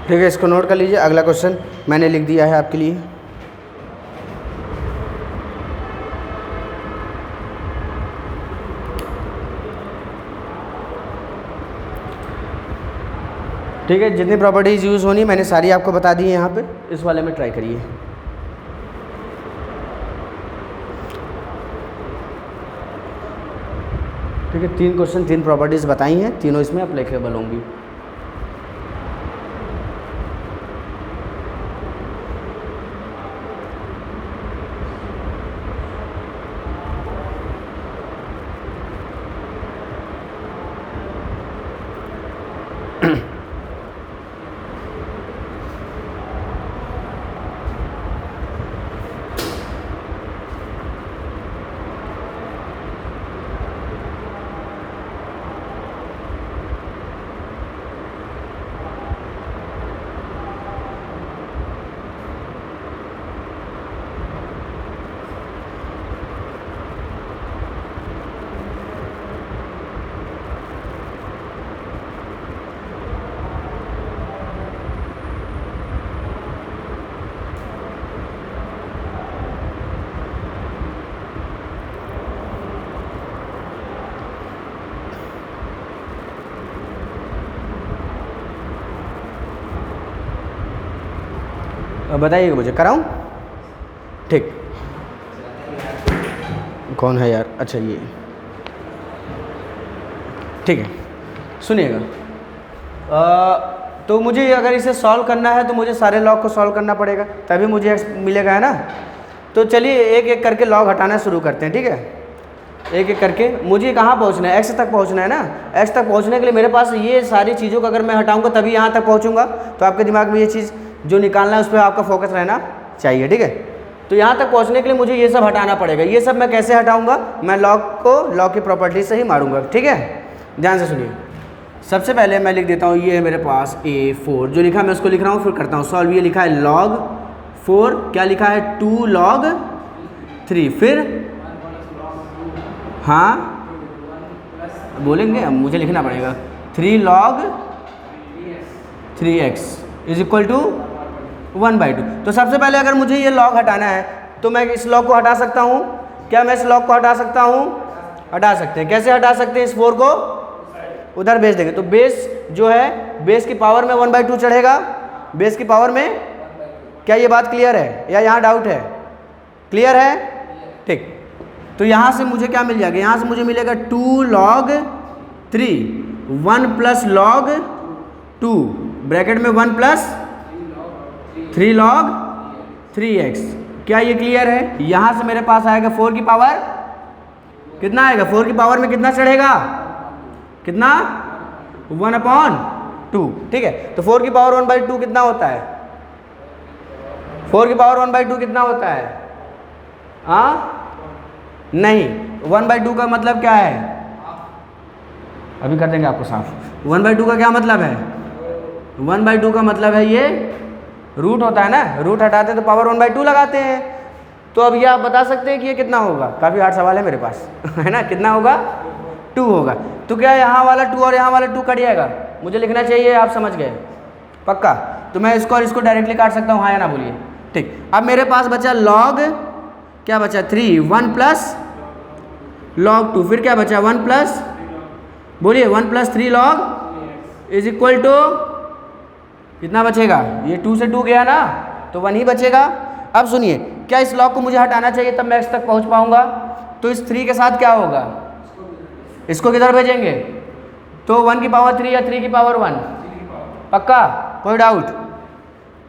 ठीक है, इसको नोट कर लीजिए। अगला क्वेश्चन मैंने लिख दिया है आपके लिए। ठीक है, जितनी प्रॉपर्टीज़ यूज़ होनी मैंने सारी आपको बता दी है यहाँ पे, इस वाले में ट्राई करिए। ठीक है, 3 क्वेश्चन 3 प्रॉपर्टीज़ बताई हैं, तीनों इसमें अप्लीकेबल होंगी। बताइएगा मुझे, कराऊं? ठीक, कौन है यार? अच्छा ये, ठीक है, सुनिएगा। तो मुझे अगर इसे सॉल्व करना है तो मुझे सारे लॉग को सॉल्व करना पड़ेगा, तभी मुझे एक्स मिलेगा, है ना। तो चलिए एक एक करके लॉग हटाना शुरू करते हैं, ठीक है। एक एक करके मुझे कहाँ पहुँचना है? एक्स तक पहुँचना है ना। एक्स तक पहुँचने के लिए मेरे पास ये सारी चीज़ों को अगर मैं हटाऊँगा तभी यहाँ तक पहुँचूँगा। तो आपके दिमाग में ये चीज़ जो निकालना है उस पर आपका फोकस रहना चाहिए, ठीक है। तो यहाँ तक पहुँचने के लिए मुझे ये सब हटाना पड़ेगा। ये सब मैं कैसे हटाऊँगा? मैं लॉग की प्रॉपर्टी से ही मारूँगा, ठीक है। ध्यान से सुनिए। सबसे पहले मैं लिख देता हूँ, ये है मेरे पास A4 जो लिखा है मैं उसको लिख रहा हूँ, फिर करता हूँ सॉल्व। ये लिखा है log 4, क्या लिखा है 2 log 3, फिर हाँ बोलेंगे अब, मुझे लिखना पड़ेगा 3 log 3x is equal to 1/2। तो सबसे पहले अगर मुझे ये लॉग हटाना है तो मैं इस लॉग को हटा सकता हूँ। क्या मैं इस लॉग को हटा सकता हूँ? हटा सकते हैं। कैसे हटा सकते हैं? इस 4 को उधर भेज देंगे तो बेस जो है, बेस की पावर में 1/2 चढ़ेगा। बेस की पावर में, क्या ये बात क्लियर है या यहाँ डाउट है? क्लियर है, ठीक। तो यहाँ से मुझे क्या मिल जाएगा? यहाँ से मुझे मिलेगा 2 log 3, 1 प्लस log 2, ब्रैकेट में 1 प्लस 3 log 3x। क्या ये क्लियर है? यहाँ से मेरे पास आएगा 4 की पावर, कितना आएगा? 4 की पावर में कितना चढ़ेगा? कितना? 1/2, ठीक है। तो 4 की पावर 1/2 कितना होता है? 4 की पावर 1/2 कितना होता है? हाँ नहीं, 1/2 का मतलब क्या है? अभी कर देंगे आपको साफ। 1/2 का क्या मतलब है? 1/2 का मतलब है ये रूट होता है ना, रूट हटाते हैं तो पावर 1/2 लगाते हैं। तो अब ये आप बता सकते हैं कि ये कितना होगा? काफ़ी हार्ड सवाल है मेरे पास है ना। कितना होगा? 2 होगा। तो क्या यहाँ वाला 2 और यहाँ वाला 2 कट जाएगा? मुझे लिखना चाहिए, आप समझ गए पक्का? तो मैं इसको और इसको डायरेक्टली काट सकता हूँ, हाँ या ना बोलिए। ठीक, अब मेरे पास बचा लॉग, क्या बचा? 3, 1 प्लस log 2, फिर क्या बचा? 1 प्लस, बोलिए 1 plus 3 log is equal to कितना बचेगा? ये 2 से 2 गया ना, तो 1 ही बचेगा। अब सुनिए, क्या इस लॉग को मुझे हटाना चाहिए तब मैं x तक पहुंच पाऊंगा? तो इस 3 के साथ क्या होगा? इसको किधर भेजेंगे? तो 1 की पावर 3 या 3 की पावर 1? पक्का, कोई डाउट?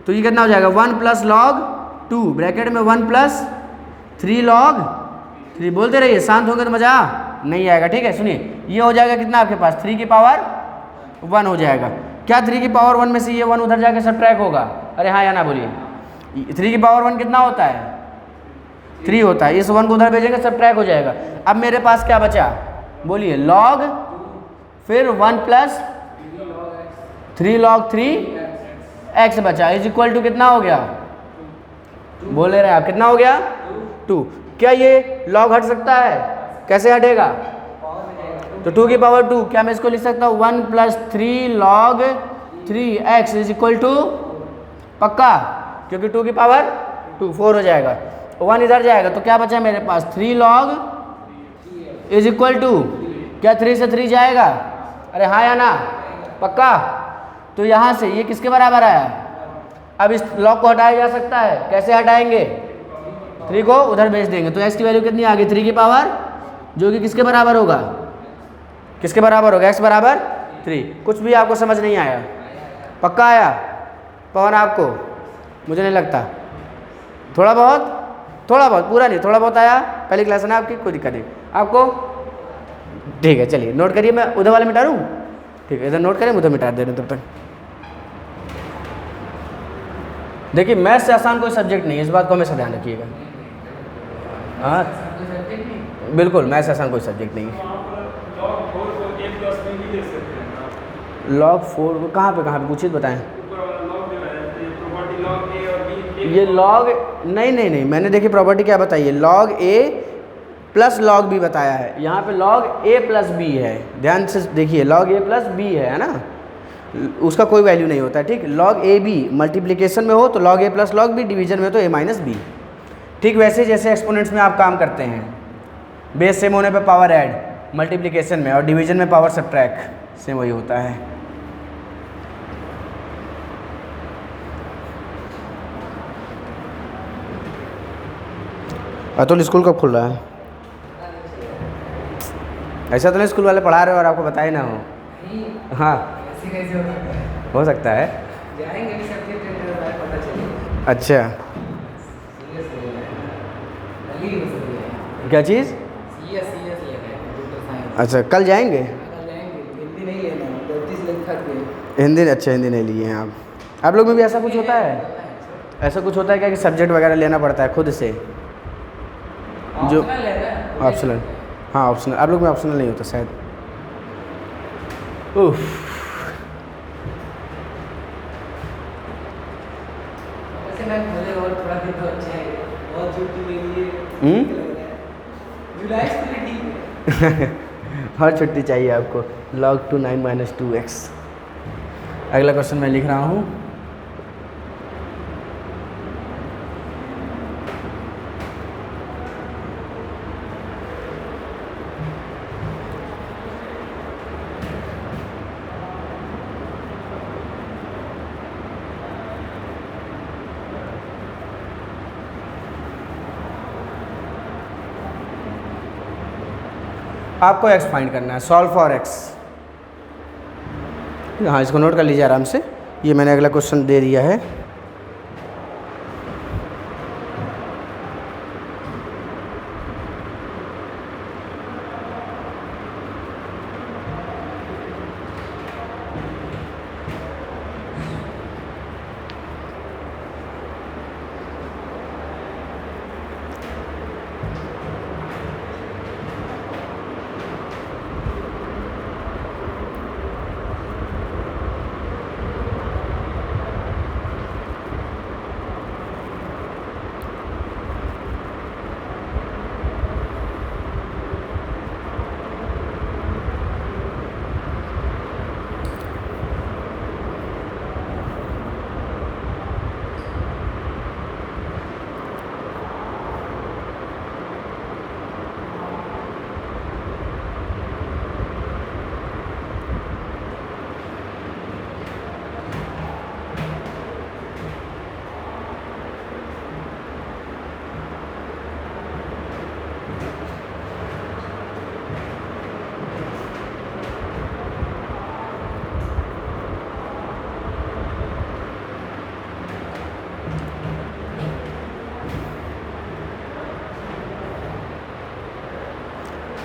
तो ये कितना हो जाएगा? 1 प्लस log 2, ब्रैकेट में 1 प्लस 3 log 3। बोलते रहिए, शांत होंगे तो मजा नहीं आएगा, ठीक है। सुनिए, ये हो जाएगा कितना आपके पास? 3 की पावर 1 हो जाएगा। क्या 3 की पावर 1 में से ये 1 उधर जाके सब्ट्रैक्ट होगा? अरे हाँ या ना बोलिए। 3 की पावर 1 कितना होता है? 3 होता है। इस 1 को उधर भेजेंगे, सब्ट्रैक्ट हो जाएगा। अब मेरे पास क्या बचा? बोलिए log, फिर 1 प्लस 3 log 3x बचा, इज इक्वल टू कितना हो गया? बोले रहे आप, कितना हो गया? 2। क्या ये लॉग हट सकता है? कैसे हटेगा? तो 2 की पावर 2, क्या मैं इसको लिख सकता हूँ? 1 plus 3 log 3x is equal to, पक्का? क्योंकि 2 की पावर 2, 4 हो जाएगा। 1 इधर जाएगा तो क्या बचा मेरे पास? 3 log इज इक्वल टू, क्या 3 से 3 जाएगा? अरे हाँ या ना? पक्का? तो यहाँ से ये किसके बराबर आया? अब इस लॉग को हटाया जा सकता है, कैसे हटाएंगे? 3 को उधर भेज देंगे, तो x की वैल्यू कितनी आ गई? 3 की पावर, जो कि किसके बराबर होगा? किसके बराबर होगा? x बराबर 3। कुछ भी आपको समझ नहीं आया? पक्का आया पवन आपको? मुझे नहीं लगता। थोड़ा बहुत पूरा नहीं, थोड़ा बहुत आया। पहली क्लास है ना आपकी, कोई दिक्कत नहीं आपको। ठीक है, चलिए नोट करिए। मैं उधर वाले मिटा दूँ? ठीक है, इधर नोट करें, उधर मिटा दे रहे तब तक। देखिए मैथ से आसान कोई सब्जेक्ट नहीं है, इस बात को हमेशा ध्यान रखिएगा। हाँ बिल्कुल, मैथ से आसान कोई सब्जेक्ट नहीं है। लॉग 4 कहाँ पे पूछिए, बताएं। ये लॉग नहीं, मैंने देखिए प्रॉपर्टी क्या बताई है, लॉग ए प्लस लॉग बी बताया है। यहाँ पे लॉग ए प्लस बी है, ध्यान से देखिए, लॉग ए प्लस बी है ना, उसका कोई वैल्यू नहीं होता है। ठीक, लॉग ए बी मल्टीप्लिकेशन में हो तो लॉग ए प्लस लॉग बी, डिवीजन में तो ए माइनस बी। ठीक वैसे जैसे एक्सपोनेंट्स में आप काम करते हैं, बेस सेम होने पे पावर ऐड मल्टीप्लिकेशन में, और डिवीजन में पावर सब्ट्रैक्ट, सेम वही होता है। अतुल स्कूल कब खुल रहा है? ऐसा तो नहीं स्कूल वाले पढ़ा रहे हो और आपको बताए ना हो? हाँ हो सकता है। अच्छा क्या चीज़? अच्छा कल जाएंगे? हिंदी, अच्छा हिंदी नहीं लिए हैं आप लोग में भी ऐसा कुछ होता है? ऐसा कुछ होता है क्या कि सब्जेक्ट वगैरह लेना पड़ता है खुद से? जो ऑप्शनल, हाँ ऑप्शनल, आप लोग में ऑप्शनल नहीं होता शायद। उफ और छुट्टी चाहिए आपको? log 2 9 minus 2x। अगला क्वेश्चन मैं लिख रहा हूँ। आपको x फाइंड करना है, सॉल्व फॉर x। हाँ इसको नोट कर लीजिए आराम से, ये मैंने अगला क्वेश्चन दे दिया है।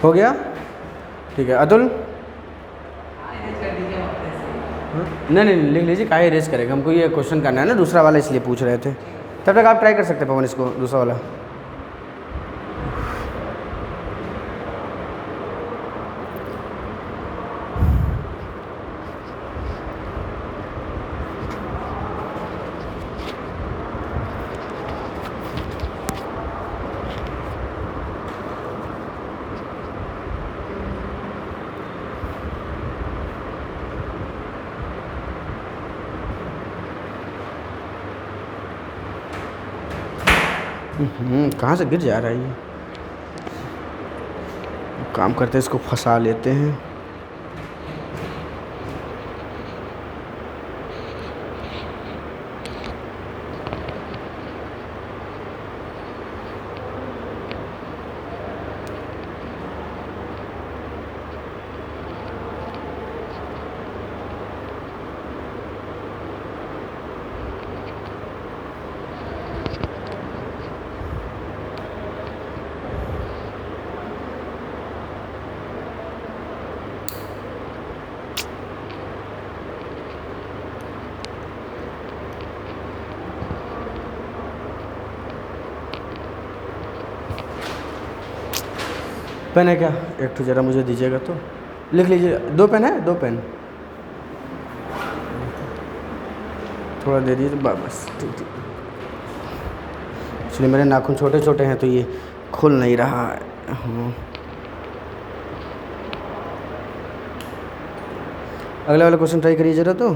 हो गया? ठीक है अतुल? नहीं लिख लीजिए, काहे रेस करेगा, हमको ये क्वेश्चन करना है ना दूसरा वाला, इसलिए पूछ रहे थे। तब तक आप ट्राई कर सकते हैं पवन इसको दूसरा वाला। कहाँ से गिर जा रहा है ये? काम करते हैं, इसको फंसा लेते हैं। पेन है क्या? एक तो ज़रा मुझे दीजिएगा तो लिख लीजिए। 2 पेन है? 2 पेन थोड़ा दे दीजिए बस। ठीक ठीक। इसलिए मेरे नाखून छोटे छोटे हैं तो ये खुल नहीं रहा है। हाँ, अगला वाला क्वेश्चन ट्राई करिए ज़रा तो।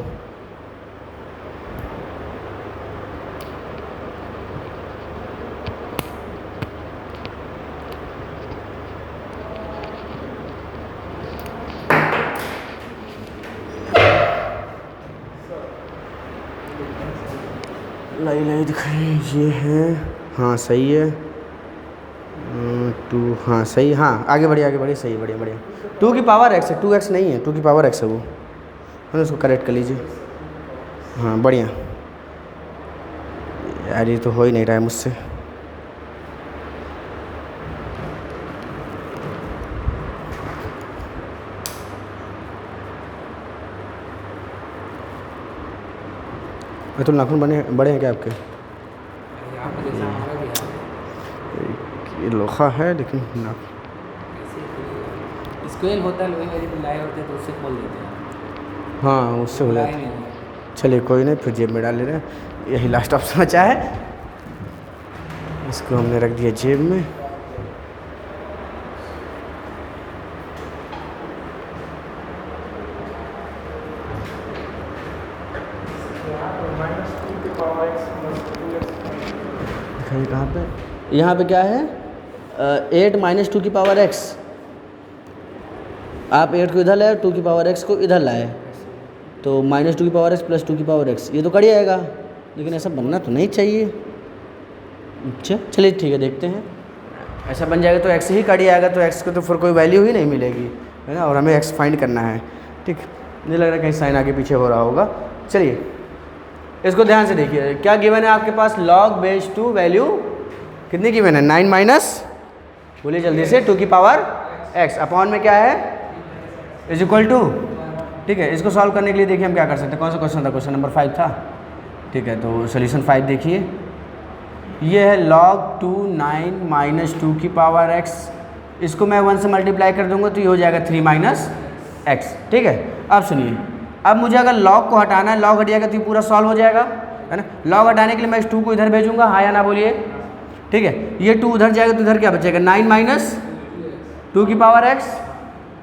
लाई दिखाइए। ये है, हाँ सही है। 2, हाँ सही, हाँ आगे बढ़िए सही, बढ़िया बढ़िया। 2 की पावर x है, 2x नहीं है, 2 की पावर x है वो, है ना। उसको करेक्ट कर लीजिए। हाँ बढ़िया। यार ये तो हो ही नहीं रहा है मुझसे। तो नाखून बड़े हैं क्या आपके? ये लोहा है लेकिन स्क्वेल होता है, लोहे वाली लाए होते हैं तो उससे खोल देते हैं। हाँ उससे हो जाता है। चलिए कोई नहीं, फिर जेब में डाल ले रहे हैं। यही लास्ट ऑप्शन बचा है, इसको हमने रख दिया जेब में। दिखाइए कहाँ पे? यहाँ पे क्या है? 8 - 2 की पावर x। आप 8 को इधर लाए, 2 की पावर x को इधर लाए, तो -2 की पावर x प्लस 2 की पावर x, ये तो कट जाएगा, लेकिन ऐसा बनना तो नहीं चाहिए। अच्छा चलिए ठीक है, देखते हैं। ऐसा बन जाएगा तो x ही कट जाएगा, तो x को तो फिर कोई वैल्यू ही नहीं मिलेगी, है ना। और हमें x फाइंड करना है, ठीक। मुझे लग रहा है कहीं साइन आगे पीछे हो रहा होगा। चलिए इसको ध्यान से देखिए, क्या गिवन है आपके पास? log बेस 2 वैल्यू कितनी गिवन है? 9 माइनस, बोलिए जल्दी से, 2 की पावर x अपॉन में क्या है? इज इक्वल टू, ठीक है। इसको सॉल्व करने के लिए देखिए हम क्या कर सकते हैं। कौन सा क्वेश्चन था? क्वेश्चन नंबर 5 था, ठीक है। तो सोल्यूशन 5 देखिए, ये है log 2 9 माइनस 2 की पावर x। इसको मैं 1 से मल्टीप्लाई कर दूंगा तो ये हो जाएगा 3 माइनस x, ठीक है। अब सुनिए, अब मुझे अगर log को हटाना है, log हट जाएगा तो ये पूरा सॉल्व हो जाएगा, है ना। log हटाने के लिए मैं इस 2 को इधर भेजूंगा, हाँ या ना बोलिए, ठीक है। ये 2 उधर जाएगा तो इधर क्या बचेगा? 9 माइनस 2 की power x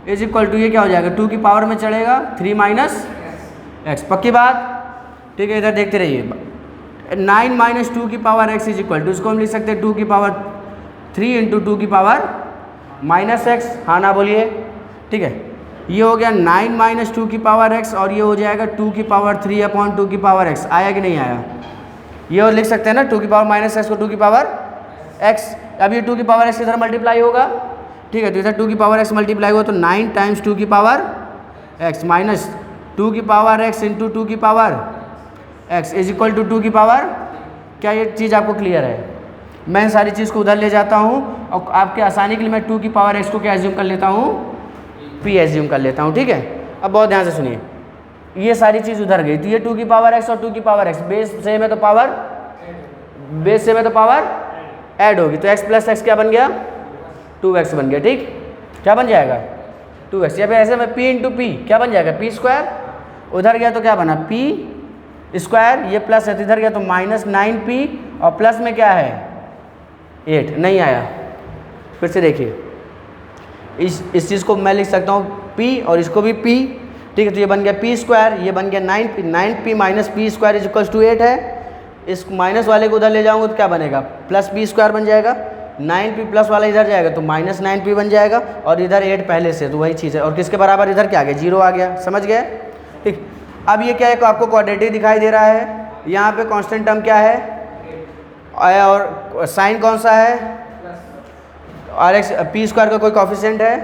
is equal to, ये क्या हो जाएगा? 2 की पावर में चढ़ेगा 3 माइनस x, पक्की बात, ठीक है। इधर देखते रहिए। 9 माइनस 2 की power x is equal to, इसको हम लिख सकते हैं 2 की पावर 3 इंटू 2 की पावर माइनस x, हाँ ना बोलिए, ठीक है। ये हो गया 9 माइनस 2 की पावर x, और ये हो जाएगा 2 की पावर 3 अपॉन 2 की पावर x। आया कि नहीं आया? ये और लिख सकते हैं ना, 2 की पावर माइनस x को 2 की पावर x। अब ये 2 की पावर x इधर मल्टीप्लाई होगा, ठीक है। तो इधर 2 की पावर x मल्टीप्लाई हुआ तो 9 टाइम्स 2 की पावर x माइनस 2 की पावर x इंटू 2 की power x is equal to 2 की पावर। क्या ये चीज़ आपको क्लियर है? मैं सारी चीज़ को उधर ले जाता हूँ और आपके आसानी के लिए मैं 2 की पावर x को क्या एज्यूम कर लेता हूँ? p एज्यूम कर लेता हूँ, ठीक है। अब बहुत ध्यान से सुनिए, ये सारी चीज़ उधर गई, तो ये 2 की पावर x और 2 की पावर x बेस सेम है तो पावर, बेस सेम है तो पावर ऐड होगी, तो x प्लस x क्या बन गया? 2x बन गया, ठीक। क्या बन जाएगा? 2x। या फिर ऐसे में p इंटू पी क्या बन जाएगा? p square. उधर गया तो क्या बना? p स्क्वायर, ये प्लस है तो इधर गया तो माइनस 9p, और प्लस में क्या है? 8। नहीं आया, फिर से देखिए, इस चीज़ को मैं लिख सकता हूँ p और इसको भी p, ठीक है। तो ये बन गया p स्क्वायर, ये बन गया 9p, 9p minus p square is equal to 8 है। इस माइनस वाले को उधर ले जाऊंगा तो क्या बनेगा? प्लस p स्क्वायर बन जाएगा। 9p प्लस वाला इधर जाएगा तो माइनस 9p बन जाएगा, और इधर 8 पहले से, तो वही चीज़ है। और किसके बराबर? इधर क्या आ गया? 0 आ गया, समझ गए, ठीक। अब ये क्या है? आपको क्वाड्रेटिक दिखाई दे रहा है, यहाँ पे कांस्टेंट टर्म क्या है, और साइन कौन सा है? और x p स्क्वायर का कोई कॉफिशिएंट है?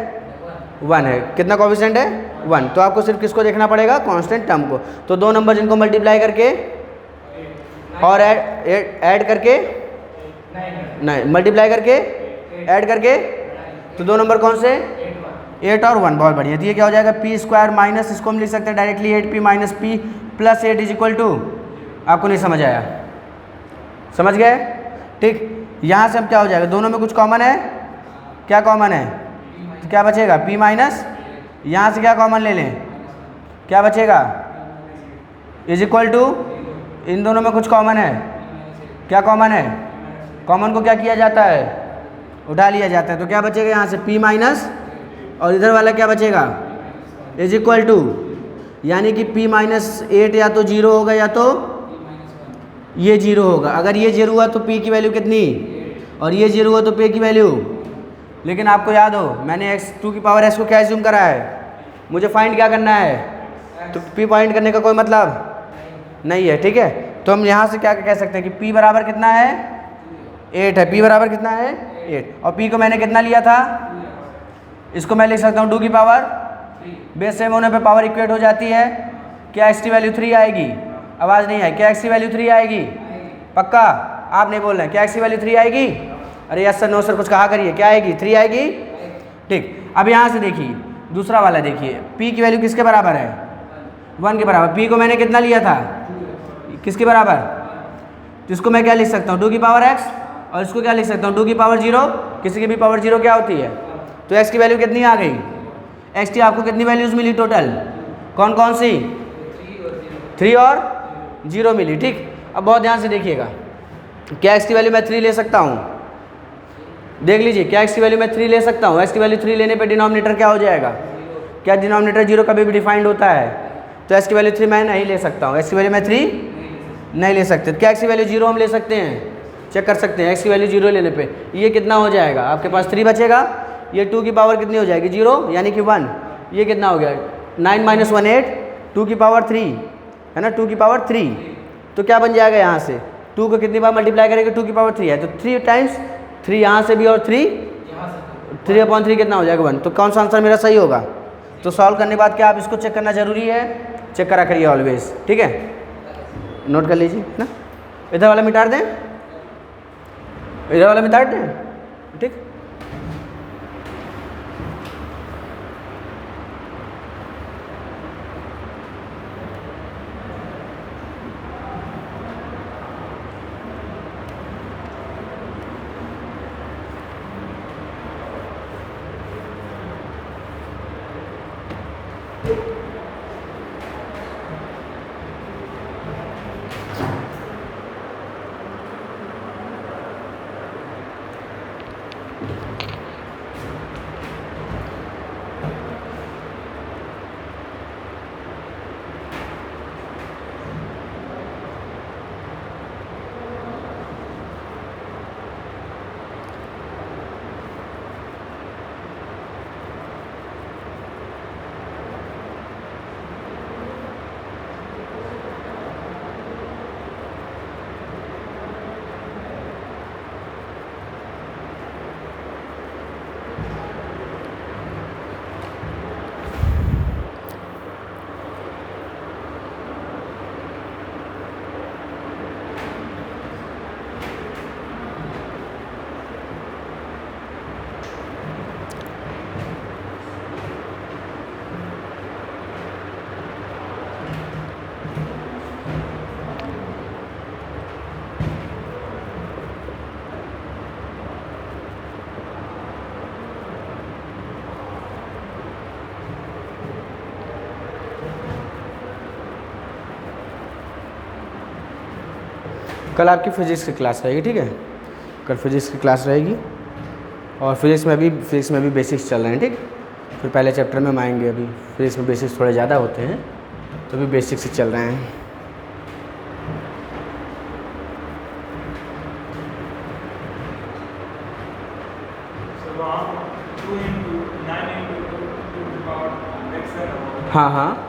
1 है। कितना कॉफिशिएंट है? 1। तो आपको सिर्फ किसको देखना पड़ेगा? कांस्टेंट टर्म को। तो 2 नंबर जिनको मल्टीप्लाई करके और ऐड करके, नहीं मल्टीप्लाई करके ऐड करके, तो 2 नंबर कौन से? 8 और 1। बहुत बढ़िया। तो ये क्या हो जाएगा? p स्क्वायर माइनस, इसको हम लिख सकते हैं directly 8p minus p plus 8 is equal to, आपको नहीं समझ आया? समझ गए, ठीक। यहाँ से अब क्या हो जाएगा? दोनों में कुछ कॉमन है, क्या कॉमन है? तो क्या बचेगा p माइनस, यहाँ से क्या कॉमन ले लें, क्या बचेगा इज इक्वल टू, इन दोनों में कुछ कॉमन है, क्या कॉमन है, कॉमन को क्या किया जाता है, उठा लिया जाता है। तो क्या बचेगा यहाँ से p माइनस, और इधर वाला क्या बचेगा इज इक्वल टू, यानी कि p माइनस 8 या तो 0 होगा या तो ये 0 होगा। अगर ये 0 हुआ तो p की वैल्यू कितनी, और ये 0 हुआ तो p की वैल्यू। लेकिन आपको याद हो मैंने x2 की पावर s को क्या एज्यूम करा है, मुझे फाइंड क्या करना है, तो p फाइंड करने का कोई मतलब नहीं है, ठीक है। तो हम यहाँ से क्या कह सकते हैं कि p बराबर कितना है 8 है, p बराबर कितना है 8, और p को मैंने कितना लिया था, इसको मैं लिख सकता हूँ 2 की पावर, बेस सेम होने पे पावर इक्वेट हो जाती है। क्या x की वैल्यू 3 आएगी, आवाज़ नहीं है, क्या x की वैल्यू 3 आएगी, पक्का आप नहीं बोल रहे हैं, क्या x की वैल्यू 3 आएगी, अरे यस सर नो सर कुछ कहा करिए, क्या आएगी 3 आएगी, ठीक। अब यहाँ से देखिए दूसरा वाला देखिए, p की वैल्यू किसके बराबर है 1 के बराबर, p को मैंने कितना लिया था किसके बराबर, तो इसको मैं क्या लिख सकता हूँ 2 की पावर x, और इसको क्या लिख सकता हूँ 2 की पावर 0, किसी की भी पावर 0 क्या होती है, तो x की वैल्यू कितनी आ गई, x की आपको कितनी वैल्यूज़ मिली टोटल, कौन कौन सी 3 और 0 मिली, ठीक। अब बहुत ध्यान से देखिएगा, क्या x की वैल्यू मैं 3 ले सकता हूँ, देख लीजिए क्या x की वैल्यू मैं 3 ले सकता हूँ, x की वैल्यू 3 लेने पे डिनोमिनेटर क्या हो जाएगा, क्या डिनोमिनेटर 0 कभी भी डिफाइंड होता है, तो x की वैल्यू 3 मैं नहीं ले सकता हूँ, x की वैल्यू मैं 3 नहीं ले सकते। क्या x की वैल्यू 0 हम ले सकते हैं, चेक कर सकते हैं, x की वैल्यू 0 लेने पे ये कितना हो जाएगा, आपके पास 3 बचेगा, ये 2 की पावर कितनी हो जाएगी 0 यानी कि 1, ये कितना हो गया 9 माइनस 1 8, 2 की पावर 3 है ना, 2 की पावर 3, तो क्या बन जाएगा यहाँ से 2 को कितनी बार मल्टीप्लाई करेंगे 2 की पावर 3 है, तो 3 टाइम्स 3 यहाँ से भी और 3/3 कितना हो जाएगा 1, तो कौन सा आंसर मेरा सही होगा। तो सॉल्व करने के बाद क्या आप इसको चेक करना जरूरी है, चेक करा करिए ऑलवेज, ठीक है, नोट कर लीजिए ना। इधर वाला मिटा दें, इधर वाला मिटा दें, ठीक। कल आपकी फिजिक्स की क्लास रहेगी, ठीक है, कल फिजिक्स की क्लास रहेगी, और फिजिक्स में भी बेसिक्स चल रहे हैं, ठीक। फिर पहले चैप्टर में हम आएंगे, अभी फिजिक्स में बेसिक्स थोड़े ज़्यादा होते हैं, तो अभी बेसिक्स ही चल रहे हैं। हाँ हाँ,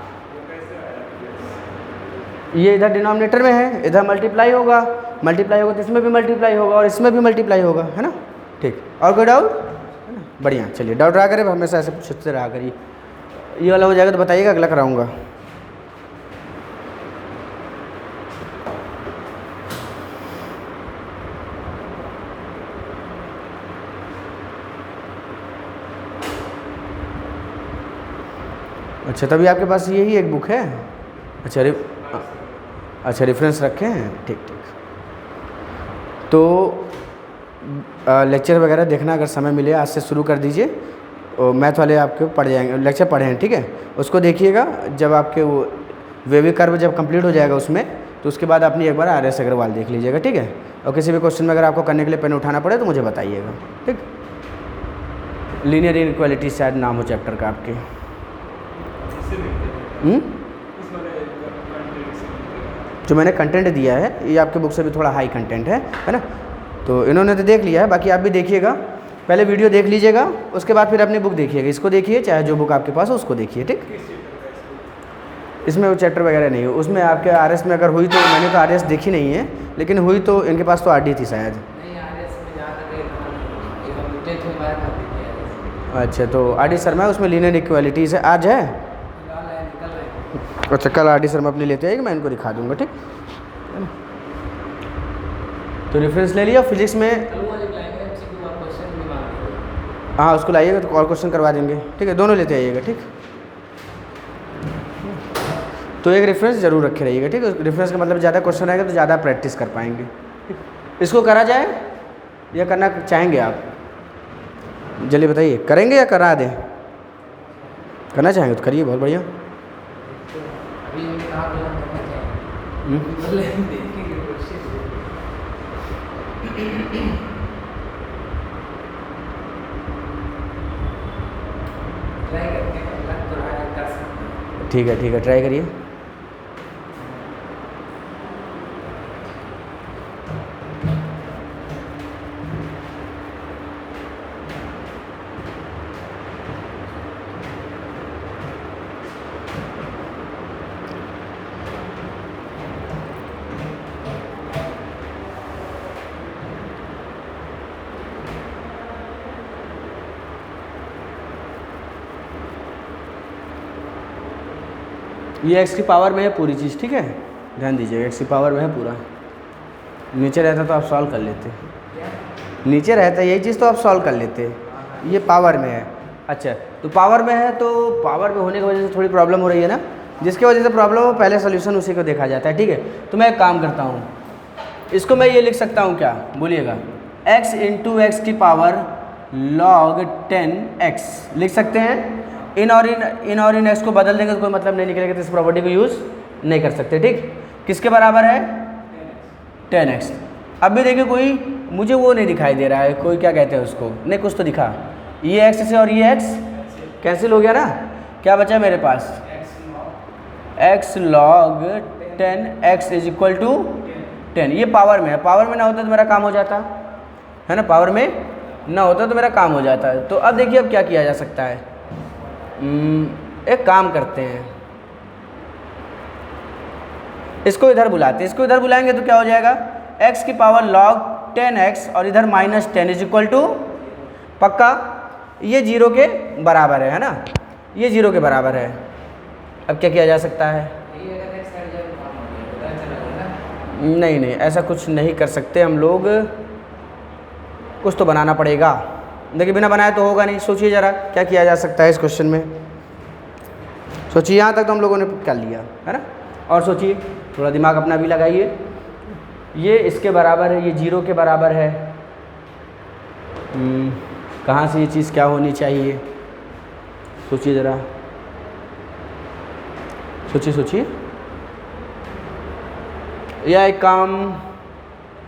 ये इधर डिनोमिनेटर में है, इधर मल्टीप्लाई होगा तो इसमें भी मल्टीप्लाई होगा और इसमें भी मल्टीप्लाई होगा, है ना, ठीक। और कोई डाउट है ना, बढ़िया, चलिए डाउट रहा करें, हमेशा ऐसे पूछते रहा करिए। ये वाला हो जाएगा तो बताइएगा, अगला कराऊंगा। अच्छा, तभी आपके पास यही एक बुक है, अच्छा रेफरेंस रखे हैं, ठीक ठीक। तो लेक्चर वगैरह देखना अगर समय मिले आज से शुरू कर दीजिए, मैथ वाले आपके पढ़ जाएंगे, लेक्चर पढ़े हैं, ठीक है, उसको देखिएगा। जब आपके वो वेवी कर्व जब कंप्लीट हो जाएगा उसमें, तो उसके बाद अपनी एक बार RS अग्रवाल देख लीजिएगा, ठीक है। और किसी भी क्वेश्चन में अगर आपको करने के लिए पेन उठाना पड़े तो मुझे बताइएगा, ठीक। लीनियर इनइक्वालिटी शायद नाम हो चैप्टर का आपके। जो मैंने कंटेंट दिया है ये आपके बुक से भी थोड़ा हाई कंटेंट है ना। तो इन्होंने तो देख लिया है, बाकी आप भी देखिएगा, पहले वीडियो देख लीजिएगा, उसके बाद फिर अपनी बुक देखिएगा। इसको देखिए, चाहे जो बुक आपके पास हो उसको देखिए, ठीक। इसमें वो चैप्टर वगैरह नहीं हो, उसमें आपके RS में अगर हुई तो, मैंने तो RS देखी नहीं है, लेकिन हुई तो इनके पास तो RD थी शायद। अच्छा, तो RD शर्मा है, उसमें लीनियर इक्वालिटीज है, आज है। अच्छा, कल RD शर्मा अपने लेते आएगी, मैं इनको दिखा दूंगा, ठीक। तो रेफरेंस ले लिया। फिजिक्स में हाँ, उसको लाइएगा तो और क्वेश्चन करवा देंगे, ठीक है, दोनों लेते आइएगा, ठीक। तो एक रेफरेंस जरूर रखे रहिएगा, ठीक है। रेफरेंस का मतलब ज़्यादा क्वेश्चन आएगा तो ज़्यादा प्रैक्टिस कर पाएंगे। इसको करा जाए या करना चाहेंगे आप? जल्दी बताइए, करेंगे या करा दें? करना चाहेंगे तो करिए, बहुत बढ़िया। ठीक है, ट्राई करिए। ये x की पावर में है पूरी चीज़, ठीक है, ध्यान दीजिएगा, x की पावर में है पूरा। नीचे रहता तो आप सॉल्व कर लेते, नीचे रहता यही चीज़ तो आप सॉल्व कर लेते, ये पावर में है। अच्छा, तो पावर में है, तो पावर में होने की वजह से थोड़ी प्रॉब्लम हो रही है ना, जिसकी वजह से प्रॉब्लम हो, पहले सोल्यूशन उसी को देखा जाता है, ठीक है। तो मैं एक काम करता हूँ, इसको मैं ये लिख सकता हूँ, क्या बोलिएगा, x इंटू एक्स की पावर log 10x लिख सकते हैं। इन और इन x को बदल देंगे तो कोई मतलब नहीं निकलेगा, तो इस प्रॉपर्टी को यूज़ नहीं कर सकते, ठीक। किसके बराबर है? 10x। अब भी देखिए, कोई मुझे वो नहीं दिखाई दे रहा है, कोई क्या कहते हैं उसको, नहीं कुछ तो दिखा, ये x से और ये x कैंसिल हो गया ना, क्या बचा मेरे पास? x log 10x is equal to 10। ये पावर में है, पावर में ना होता तो मेरा काम हो जाता है ना, पावर में ना होता तो मेरा काम हो जाता है। तो अब देखिए, अब क्या किया जा सकता है, एक काम करते हैं, इसको इधर बुलाते हैं, इसको इधर बुलाएंगे तो क्या हो जाएगा, x की पावर log 10x और इधर -10 इज इक्वल टू, पक्का ये 0 के बराबर है ना, ये 0 के बराबर है। अब क्या किया जा सकता है? नहीं, ऐसा कुछ नहीं कर सकते हम लोग, कुछ तो बनाना पड़ेगा। देखिए, बिना बनाए तो होगा नहीं। सोचिए ज़रा क्या किया जा सकता है इस क्वेश्चन में, सोचिए। यहाँ तक तो हम लोगों ने कर लिया है ना, और सोचिए, थोड़ा दिमाग अपना भी लगाइए। ये इसके बराबर है, ये 0 के बराबर है। कहाँ से ये चीज़ क्या होनी चाहिए, सोचिए ज़रा, सोचिए। या एक काम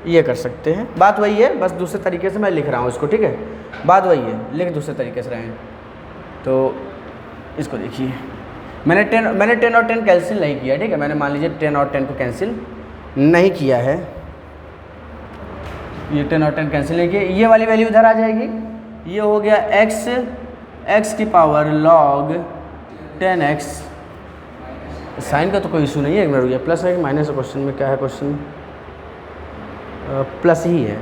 ये कर सकते हैं, बात वही है, बस दूसरे तरीके से मैं लिख रहा हूँ इसको, ठीक है, बात वही है, लिख दूसरे तरीके से रहे हैं। तो इसको देखिए, मैंने 10 और 10 कैंसिल नहीं किया, ठीक है, मैंने मान लीजिए 10 और 10 को कैंसिल नहीं किया है, ये 10 और 10 कैंसिल नहीं किया, ये वाली वैल्यू इधर आ जाएगी, ये हो गया x की पावर log 10x। साइन का तो कोई इशू नहीं है, एक मिनट रुकिए, प्लस है कि माइनस है, क्वेश्चन में क्या है, क्वेश्चन प्लस ही है,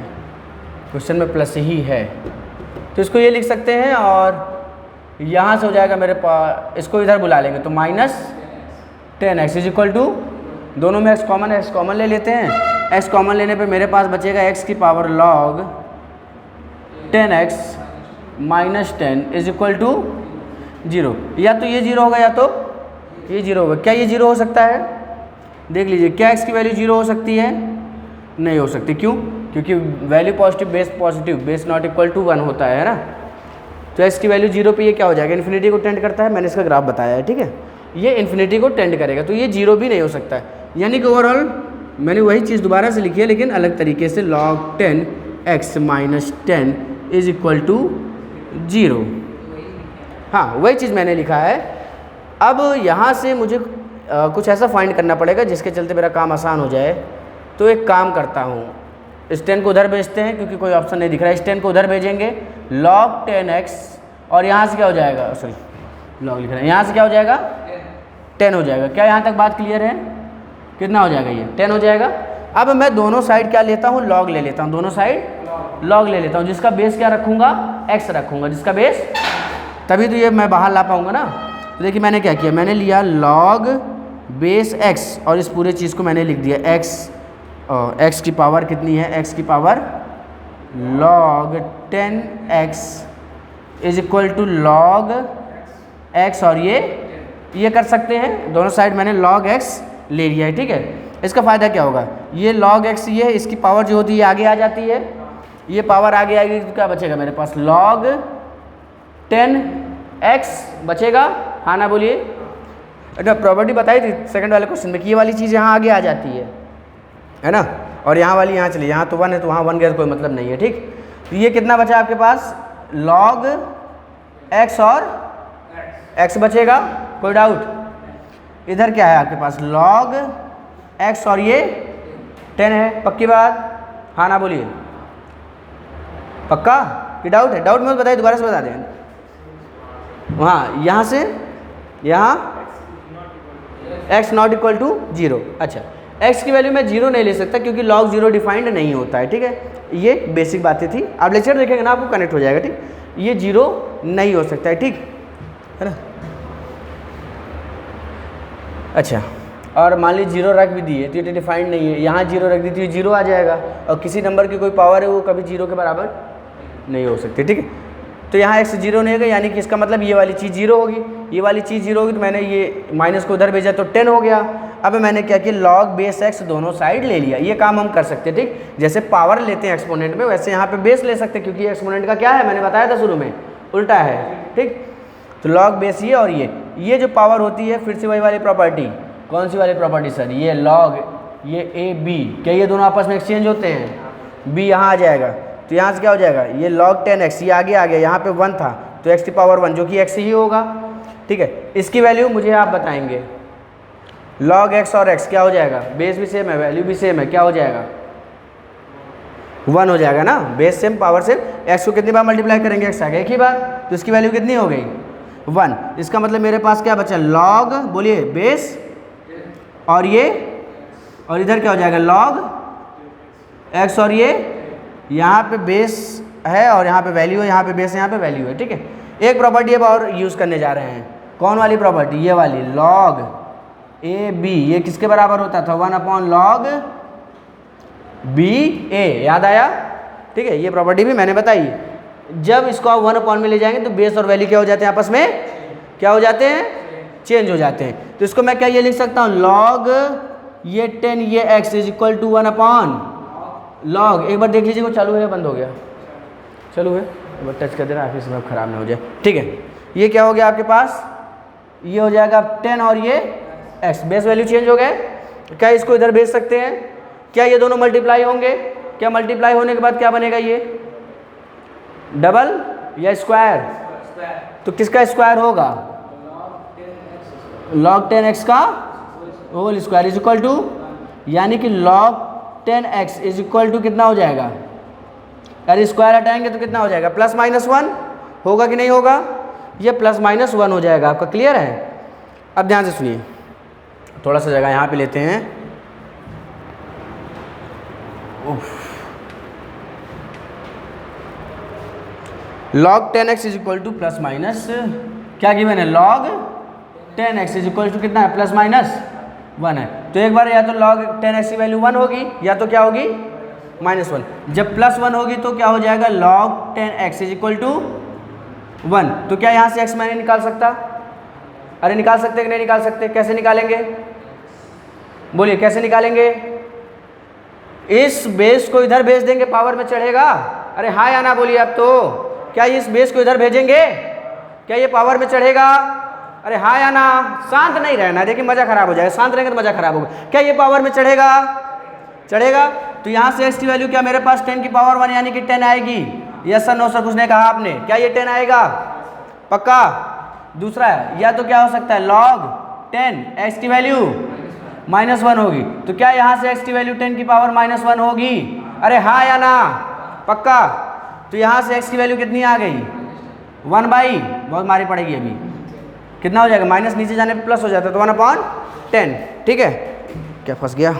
क्वेश्चन में प्लस ही है, तो इसको ये लिख सकते हैं, और यहाँ से हो जाएगा मेरे पास, इसको इधर बुला लेंगे तो -10x इज इक्वल टू, दोनों में x कॉमन है, x कॉमन ले लेते हैं, x कॉमन लेने पे मेरे पास बचेगा x की power log 10x -10 is equal to 0। या तो ये 0 होगा या तो ये 0 होगा। क्या ये 0 हो सकता है? देख लीजिए, क्या x की वैल्यू 0 हो सकती है? नहीं हो सकती। क्यों? क्योंकि value positive, base not equal to 1 होता है ना। तो x की वैल्यू 0 पे ये क्या हो जाएगा, इन्फिनिटी को टेंड करता है, मैंने इसका ग्राफ बताया है, ठीक है। ये इन्फिनिटी को टेंड करेगा, तो ये 0 भी नहीं हो सकता है। यानी कि ओवरऑल मैंने वही चीज़ दोबारा से लिखी है लेकिन अलग तरीके से, log 10x minus 10 is equal to 0। हाँ, वही चीज़ मैंने लिखा है। अब यहाँ से मुझे कुछ ऐसा फाइंड करना पड़ेगा जिसके चलते मेरा काम आसान हो जाए। तो एक काम करता हूँ, इस 10 को उधर भेजते हैं क्योंकि कोई ऑप्शन नहीं दिख रहा है। इस 10 को उधर भेजेंगे, log 10x, और यहाँ से क्या हो जाएगा, सॉरी log लिख रहे हैं, यहाँ से क्या हो जाएगा 10 हो जाएगा। क्या यहाँ तक बात क्लियर है? कितना हो जाएगा, ये 10 हो जाएगा। अब मैं दोनों साइड क्या लेता हूँ, log ले लेता हूँ, दोनों साइड log ले लेता हूँ। जिसका बेस क्या रखूँगा, x रखूँगा, जिसका बेस, तभी तो ये मैं बाहर ला पाऊँगा ना। तो देखिए मैंने क्या किया, मैंने लिया log बेस x और इस पूरे चीज़ को मैंने लिख दिया x की पावर कितनी है, x की power log 10x is equal to log x, और ये कर सकते हैं, दोनों साइड मैंने log x ले लिया है, ठीक है। इसका फ़ायदा क्या होगा, ये log x, ये इसकी पावर जो होती है आगे आ जाती है, ये पावर आगे आएगी तो क्या बचेगा मेरे पास, log 10x बचेगा। हाँ ना बोलिए, अगर प्रॉपर्टी बताई थी सेकंड वाले क्वेश्चन में कि ये वाली चीज़ यहाँ आगे आ जाती है ना, और यहाँ वाली यहाँ चली, यहाँ तो 1 है तो वहाँ 1 गया तो कोई मतलब नहीं है, ठीक। तो ये कितना बचा आपके पास, log x और x बचेगा, कोई डाउट। इधर क्या है आपके पास, log x और ये 10 है, पक्की बात, हाँ ना बोलिए, पक्का कि डाउट है? डाउट में बताइए, दोबारा से बता दें। हाँ, यहाँ से यहाँ x नॉट इक्वल टू 0। अच्छा, x की वैल्यू मैं 0 नहीं ले सकता क्योंकि log 0 डिफाइंड नहीं होता है, ठीक है। ये बेसिक बातें थी, आप लेक्चर देखेंगे ना आपको कनेक्ट हो जाएगा, ठीक। ये 0 नहीं हो सकता है, ठीक है ना। अच्छा, और मान लीजिए 0 रख भी दिए तो ये डिफाइंड नहीं है, यहाँ 0 रख दी तो ये 0 आ जाएगा, और किसी नंबर की कोई पावर है वो कभी 0 के बराबर नहीं हो सकती, ठीक है। तो यहाँ x 0 नहीं होगा, यानी कि इसका मतलब ये वाली चीज़ 0 होगी, ये वाली चीज़ 0 होगी, तो मैंने ये माइनस को उधर भेजा तो 10 हो गया। अब मैंने क्या किया, log बेस x दोनों साइड ले लिया। ये काम हम कर सकते हैं, ठीक। जैसे पावर लेते हैं एक्सपोनेंट में, वैसे यहाँ पे बेस ले सकते हैं क्योंकि एक्सपोनेंट का क्या है, मैंने बताया था शुरू में, उल्टा है, ठीक। तो log बेस ये, और ये जो पावर होती है फिर से वही वाली प्रॉपर्टी, कौन सी वाली प्रॉपर्टी सर, ये log, ये a b, क्या ये दोनों आपस में एक्सचेंज होते हैं, b यहाँ आ जाएगा, तो यहाँ से क्या हो जाएगा, ये log 10x, ये आगे आ गया, यहाँ पे 1 था तो x की पावर 1 जो कि x ही होगा, ठीक है। इसकी वैल्यू मुझे आप बताएंगे, log x और x क्या हो जाएगा, बेस भी सेम है, वैल्यू भी सेम है, क्या हो जाएगा, 1 हो जाएगा ना, base same power same. x को कितनी बार मल्टीप्लाई करेंगे, x आएगा एक ही बार, तो इसकी वैल्यू कितनी हो गई, 1। इसका मतलब मेरे पास क्या बचा, log, बोलिए, बेस, और ये, और इधर क्या हो जाएगा, log x, और ये यहाँ पे बेस है और यहाँ पे वैल्यू है, यहाँ पे बेस है, यहाँ पे वैल्यू है, ठीक है। एक प्रॉपर्टी अब और यूज़ करने जा रहे हैं, कौन वाली प्रॉपर्टी, ये वाली, log a b, ये किसके बराबर होता था, 1/log b a, याद आया, ठीक है। ये प्रॉपर्टी भी मैंने बताई। जब इसको आप 1 में ले जाएंगे तो बेस और वैल्यू क्या हो जाते हैं, आपस में क्या हो जाते हैं, चेंज हो जाते हैं। तो इसको मैं क्या ये लिख सकता हूँ, log ये 10 ये x is equal to 1/log, एक बार देख लीजिए वो चालू है या बंद हो गया, चालू है, एक बार टच कर देना आखिर से खराब ना हो जाए, ठीक है। ये क्या हो गया आपके पास, ये हो जाएगा 10 और ये x, बेस वैल्यू चेंज हो गए। क्या इसको इधर भेज सकते हैं, क्या ये दोनों मल्टीप्लाई होंगे, क्या मल्टीप्लाई होने के बाद क्या बनेगा, ये डबल या स्क्वायर, तो किसका स्क्वायर होगा, log 10x का whole square is equal to, यानी कि log 10x is equal to कितना हो जाएगा, यार स्क्वायर हटाएंगे तो कितना हो जाएगा, +-1 होगा कि नहीं होगा, ये +-1 हो जाएगा आपका, क्लियर है। अब ध्यान से सुनिए, थोड़ा सा जगह यहाँ पे लेते हैं, log 10x is equal to +- क्या गिवन है, log 10x is equal to कितना है, +-1 है। तो एक बार या तो log 10x की वैल्यू 1 होगी या तो क्या होगी, -1। जब +1 होगी तो क्या हो जाएगा, log 10x is equal to 1। तो क्या यहाँ से x मैं नहीं निकाल सकता, अरे निकाल सकते कि नहीं निकाल सकते, कैसे निकालेंगे, बोलिए कैसे निकालेंगे, इस बेस को इधर भेज देंगे, पावर में चढ़ेगा, अरे हाँ या ना बोलिए आप, तो क्या ये इस बेस को इधर भेजेंगे? क्या ये पावर में चढ़ेगा? अरे हाँ या ना? शांत नहीं रहना, देखिए मजा खराब हो जाएगा, शांत रहेंगे तो मजा खराब होगा। क्या ये पावर में चढ़ेगा? चढ़ेगा। तो यहाँ से x की वैल्यू क्या मेरे पास 10 की पावर 1 यानी कि 10 आएगी। यस सर नो सर कुछ नहीं कहा आपने। क्या ये 10 आएगा? पक्का। दूसरा है या तो क्या हो सकता है log 10 x की वैल्यू -1 होगी। तो क्या यहाँ से x की वैल्यू 10 की पावर -1 होगी? अरे हाँ या ना? पक्का। तो यहाँ से x की वैल्यू कितनी आ गई? 1/, बहुत मारी पड़ेगी अभी, कितना हो जाएगा? माइनस नीचे जाने पे प्लस हो जाता है तो 1/10। ठीक है, क्या फंस गया?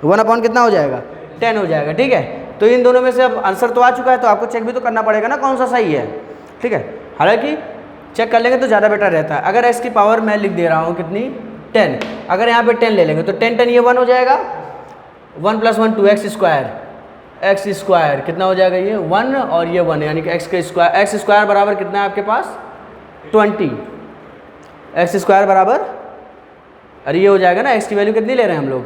1/ कितना हो जाएगा? 10 हो जाएगा। ठीक है, तो इन दोनों में से अब आंसर तो आ चुका है, तो आपको चेक भी तो करना पड़ेगा ना कौन सा सही है। ठीक है, हालांकि चेक कर लेंगे तो ज़्यादा बेटर रहता है। अगर x की पावर मैं लिख दे रहा हूँ कितनी? 10, अगर यहाँ पे 10 ले लेंगे तो 10 10 ये 1 हो जाएगा, 1 + 1 2x स्क्वायर कितना हो जाएगा? ये 1 और ये 1 यानी कि x स्क्वायर बराबर कितना है आपके पास? 20। x स्क्वायर बराबर, अरे ये हो जाएगा ना, x की वैल्यू कितनी ले रहे हैं हम लोग?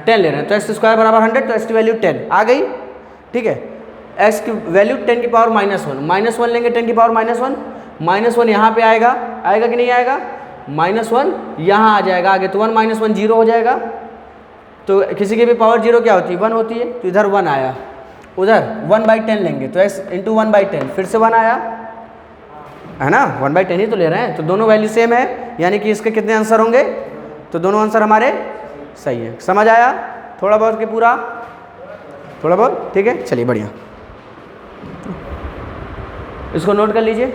10 ले रहे हैं, तो x स्क्वायर बराबर 100, तो x की वैल्यू 10 आ गई। ठीक है, x की वैल्यू 10 की पावर -1 लेंगे, 10 की पावर -1 यहाँ पे आएगा कि नहीं आएगा? -1 यहाँ आ जाएगा आगे, तो 1 - 1 0 हो जाएगा। तो किसी की भी पावर 0 क्या होती है? 1 होती है, तो इधर 1 आया, उधर 1/10 लेंगे तो x × 1/10 फिर से 1 आया है ना, 1/10 ही तो ले रहे हैं, तो दोनों वैल्यू सेम है, यानी कि इसके कितने आंसर होंगे? तो दोनों आंसर हमारे सही है। समझ आया थोड़ा बहुत कि पूरा? थोड़ा बहुत। ठीक है, चलिए बढ़िया, इसको नोट कर लीजिए,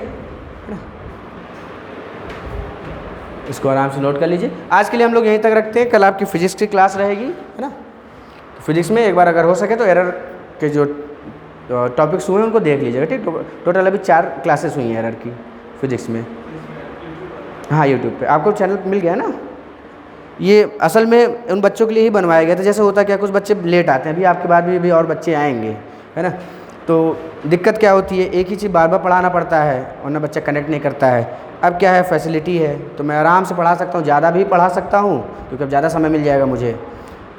इसको आराम से नोट कर लीजिए। आज के लिए हम लोग यहीं तक रखते हैं, कल आपकी फिजिक्स की क्लास रहेगी, है ना। तो फिजिक्स में एक बार अगर हो सके तो एरर के जो टॉपिक्स हुए हैं उनको देख लीजिएगा। ठीक, टोटल अभी 4 क्लासेस हुई हैं एरर की फिजिक्स में। हाँ, यूट्यूब पे आपको चैनल मिल गया ना। ये असल में उन बच्चों के लिए ही बनवाया गया था, जैसे होता क्या, कुछ बच्चे लेट आते हैं, अभी आपके बाद भी और बच्चे आएंगे, है ना। तो दिक्कत क्या होती है, एक ही चीज़ बार बार पढ़ाना पड़ता है, वरना बच्चा कनेक्ट नहीं करता है। अब क्या है, फैसिलिटी है तो मैं आराम से पढ़ा सकता हूँ, ज़्यादा भी पढ़ा सकता हूँ, क्योंकि अब ज़्यादा समय मिल जाएगा मुझे,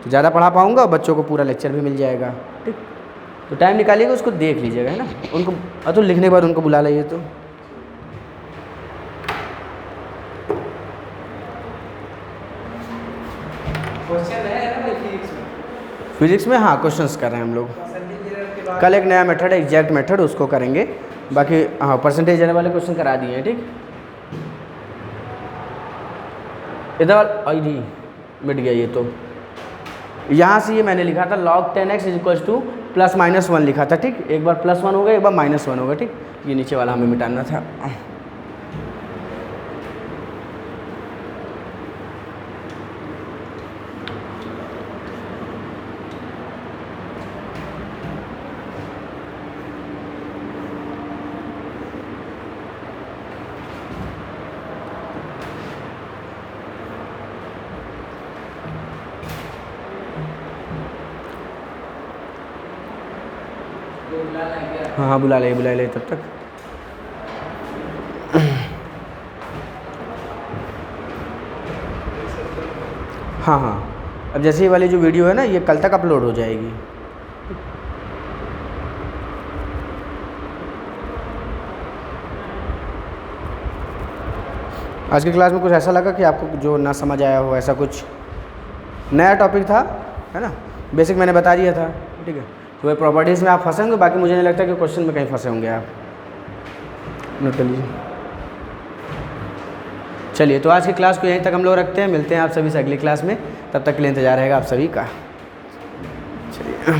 तो ज़्यादा पढ़ा पाऊँगा और बच्चों को पूरा लेक्चर भी मिल जाएगा। ठीक, तो टाइम निकालिएगा, उसको देख लीजिएगा, है ना। उनको तो लिखने के बाद उनको बुला लाइए। तो क्वेश्चन है ना फिजिक्स में, हाँ क्वेश्चंस कर रहे हैं हम लोग। कल एक नया मेथड है, एग्जैक्ट मेथड, उसको करेंगे। बाकी हाँ परसेंटेज एरर वाले क्वेश्चन करा दिए हैं। ठीक, इधर आई मिट गया ये, तो यहाँ से ये मैंने लिखा था log 10x = +-1 लिखा था। ठीक, एक बार +1 होगा, एक बार -1 होगा। ठीक, ये नीचे वाला हमें मिटाना था। हाँ, बुला ले तब तक। हाँ, अब जैसे ये वाली जो वीडियो है ना, ये कल तक अपलोड हो जाएगी। आज की क्लास में कुछ ऐसा लगा कि आपको जो ना समझ आया हो, ऐसा कुछ नया टॉपिक था, है ना। बेसिक मैंने बता दिया था। ठीक है, तो वह प्रॉपर्टीज़ में आप फंसे होंगे, बाकी मुझे नहीं लगता कि क्वेश्चन में कहीं फंसे होंगे आप। नोट कर लीजिए। चलिए, तो आज की क्लास को यहीं तक हम लोग रखते हैं, मिलते हैं आप सभी से अगली क्लास में। तब तक के लिए इंतजार रहेगा आप सभी का। चलिए।